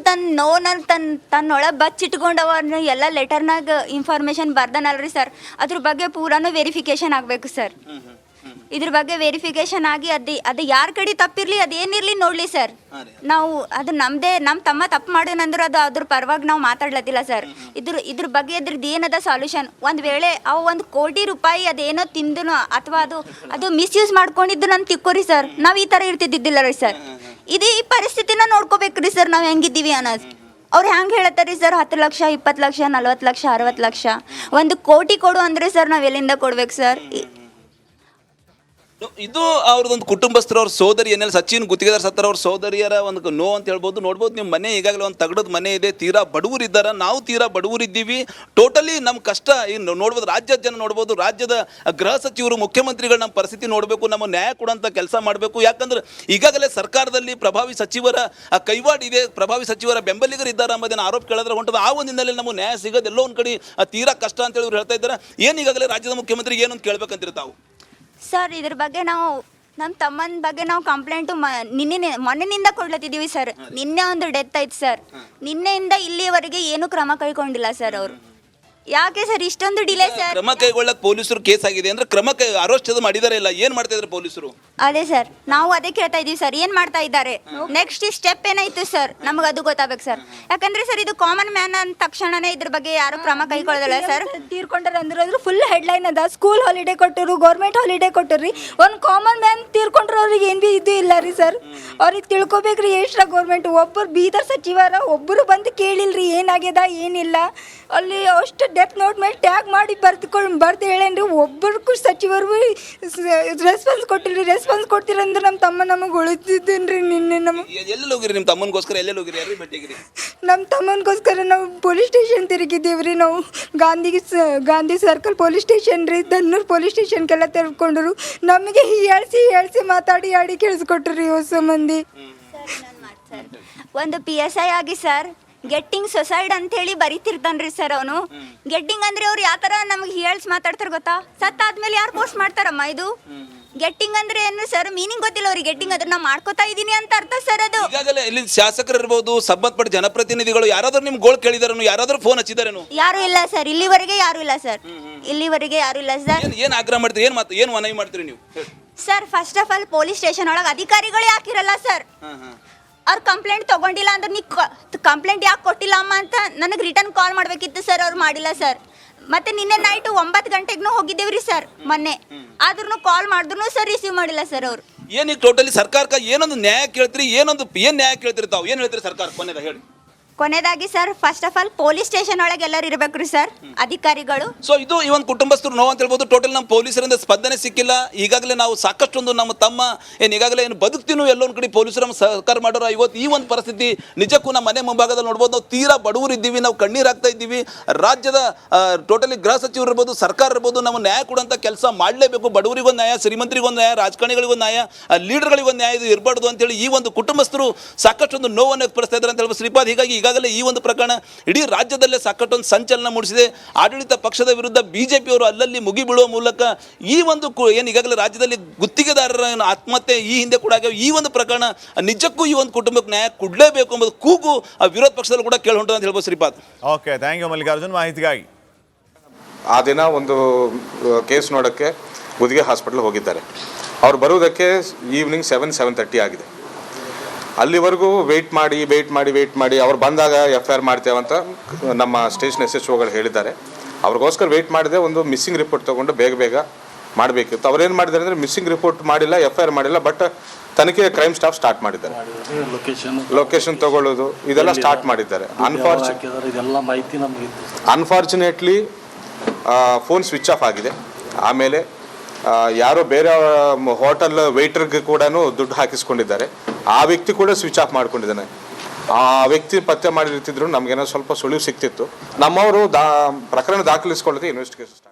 ತನ್ನೊಳಗೆ ಬಚ್ಚಿಟ್ಕೊಂಡವನ್ನ ಎಲ್ಲ ಲೆಟರ್ನಾಗ ಇನ್ಫಾರ್ಮೇಷನ್ ಬರ್ದನಲ್ರಿ ಸರ್, ಅದ್ರ ಬಗ್ಗೆ ಪೂರಾನು ವೆರಿಫಿಕೇಶನ್ ಆಗಬೇಕು ಸರ್. ಇದ್ರ ಬಗ್ಗೆ ವೆರಿಫಿಕೇಶನ್ ಆಗಿ ಅದು ಯಾರ ಕಡೆ ತಪ್ಪಿರಲಿ, ಅದೇನಿರಲಿ ನೋಡಲಿ ಸರ್. ನಾವು ಅದು ನಮ್ಮ ತಮ್ಮ ತಪ್ಪು ಮಾಡೋಣಂದ್ರೆ ಅದು ಅದ್ರ ಪರವಾಗಿ ನಾವು ಮಾತಾಡ್ಲತ್ತಿಲ್ಲ ಸರ್. ಇದ್ರ ಬಗ್ಗೆ ಇದ್ರದ್ದು ಏನದ ಸಾಲ್ಯೂಷನ್. ಒಂದು ವೇಳೆ ಅವು 1 ಕೋಟಿ ರೂಪಾಯಿ ಅದೇನೋ ತಿಂದನು ಅಥವಾ ಅದು ಮಿಸ್ಯೂಸ್ ಮಾಡ್ಕೊಂಡಿದ್ದು ನಾನು ತಿಕ್ಕೋರಿ ಸರ್, ನಾವು ಈ ಥರ ಇರ್ತಿದ್ದಿದ್ದಿಲ್ಲ ರೀ ಸರ್. ಇದು ಈ ಪರಿಸ್ಥಿತಿನ ನೋಡ್ಕೋಬೇಕ್ರಿ ಸರ್, ನಾವು ಹೆಂಗಿದ್ದೀವಿ ಅನ್ನೋದು. ಅವ್ರು ಹೆಂಗೆ ಹೇಳತ್ತಾರಿ ಸರ್, 10 ಲಕ್ಷ 20 ಲಕ್ಷ 40 ಲಕ್ಷ 60 ಲಕ್ಷ 1 ಕೋಟಿ ಕೊಡು ಅಂದರೆ ಸರ್ ನಾವು ಎಲ್ಲಿಂದ ಕೊಡ್ಬೇಕು ಸರ್? ಇದು ಅವ್ರದ್ದೊಂದು ಕುಟುಂಬಸ್ಥರು, ಅವ್ರ ಸೋದರಿ ಏನೆಲ್ಲ ಸಚಿನ್ ಗುತ್ತಿಗೆದಾರ ಸತ್ತರ ಅವ್ರ ಸೋದರಿಯರ ಒಂದು ನೋ ಅಂತ ಹೇಳ್ಬೋದು. ನೋಡ್ಬೋದು ನಿಮ್ಮ ಮನೆ ಈಗಾಗಲೇ ಒಂದು ತಗಡದ ಮನೆ ಇದೆ, ತೀರಾ ಬಡವರು ಇದ್ದಾರೆ, ನಾವು ತೀರಾ ಬಡವರು ಇದ್ದೀವಿ. ಟೋಟಲಿ ನಮ್ಮ ಕಷ್ಟ ಇನ್ನು ನೋಡ್ಬೋದು. ರಾಜ್ಯದ ಜನ ನೋಡ್ಬೋದು, ರಾಜ್ಯದ ಗೃಹ ಸಚಿವರು ಮುಖ್ಯಮಂತ್ರಿಗಳು ನಮ್ಮ ಪರಿಸ್ಥಿತಿ ನೋಡಬೇಕು, ನಮ್ಮ ನ್ಯಾಯ ಕೊಡೋಂಥ ಕೆಲಸ ಮಾಡಬೇಕು. ಯಾಕಂದ್ರೆ ಈಗಾಗಲೇ ಸರ್ಕಾರದಲ್ಲಿ ಪ್ರಭಾವಿ ಸಚಿವರ ಕೈವಾಡ ಇದೆ, ಪ್ರಭಾವಿ ಸಚಿವರ ಬೆಂಬಲಿಗರು ಇದ್ದಾರೆ ಎಂಬುದನ್ನು ಆರೋಪ ಕೇಳಿದ್ರೆ ಹೊಂಟದ. ಆ ಒಂದು ಹಿನ್ನೆಲೆಯಲ್ಲಿ ನಮಗೆ ನ್ಯಾಯ ಸಿಗೋದು ಎಲ್ಲೋ ಒಂದು ಕಡೆ ತೀರಾ ಕಷ್ಟ ಅಂತೇಳಿ ಇವ್ರು ಹೇಳ್ತಾ ಇದ್ದಾರೆ. ಏನು ಈಗಾಗಲೇ ರಾಜ್ಯದ ಮುಖ್ಯಮಂತ್ರಿಗೆ ಏನು ಅಂತ ಕೇಳ್ಬೇಕಂತೀರಿ ತಾವು? ಸರ್, ಇದ್ರ ಬಗ್ಗೆ ನಾವು ನಮ್ಮ ತಮ್ಮನ ಬಗ್ಗೆ ನಾವು ಕಂಪ್ಲೇಂಟು ಮೊನ್ನೆನಿಂದ ಕೊಡ್ಲತ್ತಿದ್ದೀವಿ ಸರ್. ನಿನ್ನೆ ಒಂದು ಡೆತ್ ಆಯ್ತು ಸರ್. ನಿನ್ನೆಯಿಂದ ಇಲ್ಲಿವರೆಗೆ ಏನೂ ಕ್ರಮ ಕೈಗೊಂಡಿಲ್ಲ ಸರ್ ಅವರು. ಯಾಕೆ ಸರ್ ಇಷ್ಟೊಂದು ಡಿಲೇ ಸರ್? ಕ್ರಮ ಕೈಗೊಳ್ಳಕ್ ಪೊಲೀಸರು ಕೇಸ್ ಆಗಿದೆ ಅಂದ್ರೆ ಕ್ರಮ ಅರೆಸ್ಟ್ ಮಾಡಿದಾರೆ ಇಲ್ಲ, ಏನ್ ಮಾಡ್ತಾ ಇದ್ದಾರೆ ಪೊಲೀಸರು? ಅದೇ ಸರ್, ನಾವು ಅದೇ ಕೇಳ್ತಾ ಇದೀವಿ ಸರ್, ಏನ್ ಮಾಡ್ತಾ ಇದ್ದಾರೆ, ನೆಕ್ಸ್ಟ್ ಸ್ಟೆಪ್ ಏನಾಯ್ತು ಸರ್, ನಮಗೆ ಅದು ಗೊತ್ತಾಗಬೇಕು ಸರ್. ಯಾಕಂದ್ರೆ ಸರ್ ಇದು ಕಾಮನ್ ಮ್ಯಾನ್ ಅಂದ ತಕ್ಷಣನೇ ಇದ್ರ ಬಗ್ಗೆ ಯಾರು ಕ್ರಮ ಕೈಗೊಳ್ಳೋದಿಲ್ಲ ಸರ್. ತೀರ್ಕೊಂಡಾರ ಅಂದ್ರೆ ಫುಲ್ ಹೆಡ್ಲೈನ್ ಅದ, ಸ್ಕೂಲ್ ಹಾಲಿಡೇ ಕೊಟ್ಟರು, ಗೌರ್ಮೆಂಟ್ ಹಾಲಿಡೇ ಕೊಟ್ಟರಿ, ಒಂದು ಕಾಮನ್ ಮ್ಯಾನ್ ತೀರ್ಕೊಂಡ್ರೆ ಅವ್ರಿಗೆ ಏನು ಭೀ ಇದು ಇಲ್ಲ ರೀ ಸರ್. ಅವ್ರಿಗೆ ತಿಳ್ಕೊಬೇಕ್ರಿ ಎಷ್ಟ್ರ ಗೌರ್ಮೆಂಟ್. ಒಬ್ಬರು ಬೀದರ್ ಸಚಿವರ ಒಬ್ಬರು ಬಂದು ಕೇಳಿಲ್ರಿ ಏನಾಗ್ಯದ ಏನಿಲ್ಲ. ಅಲ್ಲಿ ಅಷ್ಟು ಡೆತ್ ನೋಟ್ ಮೇಲೆ ಟ್ಯಾಗ್ ಮಾಡಿ ಬರ್ದು ಹೇಳೇನ್ರಿ. ಒಬ್ಬರಿಗೂ ಸಚಿವರು ರೆಸ್ಪಾನ್ಸ್ ಕೊಟ್ಟಿಲ್ರಿ. ರೆಸ್ಪಾನ್ಸ್ ಕೊಡ್ತೀರಂದ್ರೆ ನಮ್ಮ ತಮ್ಮ ನಮಗೆ ಉಳಿತಿದ್ದೇನ್ರಿ. ನಿನ್ನೆ ಎಲ್ಲೆಲ್ಲಿ ಹೋಗಿರಿ ನಿಮ್ಮ ತಮ್ಮನಿಗೋಸ್ಕರ? ಎಲ್ಲೆಲ್ಲಿ ಹೋಗಿರಿ? ಯಾರು ಭೇಟಿಗಿರಿ? ನಮ್ಮ ತಮ್ಮನಿಗೋಸ್ಕರ ನಾವು ಪೊಲೀಸ್ ಸ್ಟೇಷನ್ ತಿರುಗಿದ್ದೀವ್ರಿ. ನಾವು ಗಾಂಧಿ ಸರ್ಕಲ್ ಪೊಲೀಸ್ ಸ್ಟೇಷನ್ ರೀ, ದನ್ನೂರು ಪೊಲೀಸ್ ಸ್ಟೇಷನ್ಗೆಲ್ಲ ತಿಳ್ಕೊಂಡ್ರು. ನಮಗೆ ಹೇಳ್ಸಿ ಮಾತಾಡಿ ಕೇಳಿಸ್ಕೊಟ್ರಿ ಹೊಸ ಮಂದಿ. ಒಂದು PSI ಆಗಿ ಸರ್ ಗೆಟ್ಟಿಂಗ್ ಸೊಸೈಡ್ ಅಂತ ಹೇಳಿ ಬರೀತಿರ್ತಾನ್ರಿ ಸರ್ ಅವನು. ಗೆಟ್ಟಿಂಗ್ ಅಂದ್ರೆ ಅವ್ರು ಯಾವ ತರ ನಮ್ಗೆ ಹೇಳ್ಸ್ ಮಾತಾಡ್ತಾರ ಗೊತ್ತಾ? ಸತ್ತಾದ್ಮೇಲೆ ಯಾರು ಪೋಸ್ಟ್ ಮಾಡ್ತಾರಮ್ಮ ಇದು? ಗೆಟ್ಟಿಂಗ್ ಅಂದ್ರೆ ಏನು ಸರ್? ಮೀನಿಂಗ್ ಗೊತ್ತಿಲ್ಲ ಅವ್ರಿಗೆ. ಗೆಟ್ಟಿಂಗ್ ಅದ್ರ ನಾ ಮಾಡ್ಕೋತಾ ಇದೀನಿ ಅಂತ ಅರ್ಥ ಸರ್ ಅದು. ಈಗಾಗಲೇ ಇಲ್ಲಿ ಶಾಸಕರು ಇರ್ಬೋದು, ಸಂಬಂಧಪಟ್ಟ ಜನಪ್ರತಿನಿಧಿಗಳು ಯಾರಾದ್ರೂ ನಿಮ್ ಗೋಳ್ ಕೇಳಿದಾರೇನು? ಯಾರಾದ್ರೂ ಫೋನ್ ಹಚ್ಚಿದಾರೇನು? ಯಾರು ಇಲ್ಲ ಸರ್, ಇಲ್ಲಿವರೆಗೆ ಯಾರು ಇಲ್ಲ ಸರ್. ಇಲ್ಲಿವರೆಗೆ ಯಾರು ಇಲ್ಲ ಸರ್. ಏನ್ ಆಗ್ರಹ ಮಾಡ್ತೀರಿ? ಏನ್ ಮನವಿ ಮಾಡ್ತೀರಿ ನೀವು sir? First of all police station ಒಳಗೆ ಅಧಿಕಾರಿಗಳೇ ಹಾಕಿರಲ್ಲ ಸರ್. ಅವ್ರು ಕಂಪ್ಲೇಂಟ್ ತಗೊಂಡಿಲ್ಲ ಅಂದ್ರೆ ನೀ ಕಂಪ್ಲೇಂಟ್ ಯಾಕೆ ಕೊಟ್ಟಿಲ್ಲ ಅಮ್ಮ ಅಂತ ನನಗೆ ರಿಟರ್ನ್ ಕಾಲ್ ಮಾಡಬೇಕಿತ್ತು ಸರ್. ಅವ್ರು ಮಾಡಿಲ್ಲ ಸರ್. ಮತ್ತೆ ನಿನ್ನೆ ನೈಟ್ 9 ಗಂಟೆಗೂ ಹೋಗಿದ್ದೇವ್ರಿ ಸರ್ ಮೊನ್ನೆ. ಆದ್ರೂ ಕಾಲ್ ಮಾಡಿದ್ರು ಸರ್ ರಿಸೀವ್ ಮಾಡಿಲ್ಲ ಸರ್ ಅವರು. ಏನೀಗ ಟೋಟಲಿ ಸರ್ಕಾರಕ್ಕೆ ಏನೊಂದು ನ್ಯಾಯ ಕೇಳ್ತೀರಿ? ಏನ್ ನ್ಯಾಯ ಕೇಳ್ತೀರಿ ತಾವು? ಏನ್ ಹೇಳ್ತೀರಿ ಸರ್ಕಾರ ಕೊನೆದಾಗ ಹೇಳಿ? ಕೊನೆಯದಾಗಿ sir first of all police station ಒಳಗೆ ಎಲ್ಲರೂ ಇರಬೇಕ್ರಿ ಸರ್, ಅಧಿಕಾರಿಗಳು. ಸೊ ಇದು ಈ ಒಂದು ಕುಟುಂಬಸ್ಥರು ನೋವು ಅಂತ ಹೇಳ್ಬೋದು. ಟೋಟಲ್ ನಮ್ಮ ಪೊಲೀಸರಿಂದ ಸ್ಪಂದನೆ ಸಿಕ್ಕಿಲ್ಲ. ಈಗಾಗಲೇ ನಾವು ಸಾಕಷ್ಟೊಂದು ನಮ್ಮ ತಮ್ಮ ಈಗಾಗಲೇ ಏನು ಬದುಕ್ತೀನೋ ಎಲ್ಲೊಂದು ಕಡೆ ಪೊಲೀಸರು ನಮ್ಮ ಸಹಕಾರ ಮಾಡೋರು. ಇವತ್ತು ಈ ಒಂದು ಪರಿಸ್ಥಿತಿ ನಿಜಕ್ಕೂ ನಮ್ಮ ಮನೆ ಮುಂಭಾಗದಲ್ಲಿ ನೋಡ್ಬೋದು. ನಾವು ತೀರಾ ಬಡವರು ಇದ್ದೀವಿ, ನಾವು ಕಣ್ಣೀರು ಹಾಕ್ತಾ ಇದ್ದೀವಿ. ರಾಜ್ಯದ ಟೋಟಲಿ ಗೃಹ ಸಚಿವರು ಇರ್ಬೋದು, ಸರ್ಕಾರ ಇರ್ಬೋದು, ನಮ್ಮ ನ್ಯಾಯ ಕೊಡುವಂಥ ಕೆಲಸ ಮಾಡಲೇಬೇಕು. ಬಡವರಿಗೊಂದು ನ್ಯಾಯ, ಶ್ರೀಮಂತರಿಗೊಂದು ನ್ಯಾಯ, ರಾಜಕಾರಣಿಗಳಿಗೊಂದು ನ್ಯಾಯ, ಲೀಡರ್ಗಳಿಗೊಂದು ನ್ಯಾಯ ಇದು ಇರಬಾರ್ದು ಅಂತೇಳಿ ಈ ಒಂದು ಕುಟುಂಬಸ್ಥರು ಸಾಕಷ್ಟೊಂದು ನೋವನ್ನು ವ್ಯಕ್ತಪಡಿಸ್ತಾ ಇದ್ದಾರೆ ಅಂತ ಹೇಳ್ಬೋದು ಶ್ರೀಪಾದ್. ಹೀಗಾಗಿ ಈಗಾಗಲೇ ಈ ಒಂದು ಪ್ರಕರಣ ಇಡೀ ರಾಜ್ಯದಲ್ಲೇ ಸಾಕಷ್ಟೊಂದು ಸಂಚಲನ ಮೂಡಿಸಿದೆ. ಆಡಳಿತ ಪಕ್ಷದ ವಿರುದ್ಧ ಬಿಜೆಪಿಯವರು ಅಲ್ಲಲ್ಲಿ ಮುಗಿಬೀಳುವ ಮೂಲಕ ಈ ಒಂದು ಏನು ಈಗಾಗಲೇ ರಾಜ್ಯದಲ್ಲಿ ಗುತ್ತಿಗೆದಾರರ ಆತ್ಮಹತ್ಯೆ ಈ ಹಿಂದೆ ಕೂಡ ಆಗ್ಯಾವ. ಈ ಒಂದು ಪ್ರಕರಣ ನಿಜಕ್ಕೂ ಈ ಒಂದು ಕುಟುಂಬಕ್ಕೆ ನ್ಯಾಯ ಕೊಡಲೇಬೇಕು ಎಂಬುದು ಕೂಗು ವಿರೋಧ ಪಕ್ಷದಲ್ಲೂ ಕೂಡ ಕೇಳಿ ಹೊಂಟು ಅಂತ ಹೇಳ್ಬೋದು Shripad. Okay, thank you Mallikarjun ಮಾಹಿತಿಗಾಗಿ. ಆ ದಿನ ಒಂದು ಕೇಸ್ ನೋಡೋಕ್ಕೆ ಗುದಿಗೆ ಹಾಸ್ಪಿಟ್ಲ್ ಹೋಗಿದ್ದಾರೆ. ಅವ್ರು ಬರುವುದಕ್ಕೆ ಈವ್ನಿಂಗ್ 7:30 ಆಗಿದೆ. ಅಲ್ಲಿವರೆಗೂ ವೆಯ್ಟ್ ಮಾಡಿ ಅವ್ರು ಬಂದಾಗ FIR ಮಾಡ್ತೇವಂತ ನಮ್ಮ ಸ್ಟೇಷನ್ SHOಗಳು ಹೇಳಿದ್ದಾರೆ. ಅವ್ರಿಗೋಸ್ಕರ ವೆಯ್ಟ್ ಮಾಡಿದೆ. ಒಂದು ಮಿಸ್ಸಿಂಗ್ ರಿಪೋರ್ಟ್ ತೊಗೊಂಡು ಬೇಗ ಮಾಡಬೇಕಿತ್ತು. ಅವ್ರೇನು ಮಾಡಿದ್ದಾರೆ ಅಂದರೆ ಮಿಸ್ಸಿಂಗ್ ರಿಪೋರ್ಟ್ ಮಾಡಿಲ್ಲ, FIR ಮಾಡಿಲ್ಲ, ಬಟ್ ತನಿಖೆ ಕ್ರೈಮ್ ಸ್ಟಾಫ್ ಸ್ಟಾರ್ಟ್ ಮಾಡಿದ್ದಾರೆ. ಲೊಕೇಶನ್ ತಗೊಳ್ಳೋದು ಇದೆಲ್ಲ ಸ್ಟಾರ್ಟ್ ಮಾಡಿದ್ದಾರೆ. ಅನ್ಫಾರ್ಚುನೇಟ್ಲಿ ಫೋನ್ ಸ್ವಿಚ್ ಆಫ್ ಆಗಿದೆ. ಆಮೇಲೆ ಯಾರೋ ಬೇರೆ ಹೋಟೆಲ್ ವೇಟರ್ಗೆ ಕೂಡ ದುಡ್ಡು ಹಾಕಿಸ್ಕೊಂಡಿದ್ದಾರೆ. ಆ ವ್ಯಕ್ತಿ ಕೂಡ ಸ್ವಿಚ್ ಆಫ್ ಮಾಡ್ಕೊಂಡಿದ್ದಾನೆ. ಆ ವ್ಯಕ್ತಿ ಪತ್ತೆ ಮಾಡಿರ್ತಿದ್ರು ನಮಗೇನೋ ಸ್ವಲ್ಪ ಸುಳಿವು ಸಿಕ್ತಿತ್ತು. ನಮ್ಮವರು ಪ್ರಕರಣ ದಾಖಲಿಸ್ಕೊಳ್ಳೋದು ಇನ್ವೆಸ್ಟಿಗೇಷನ್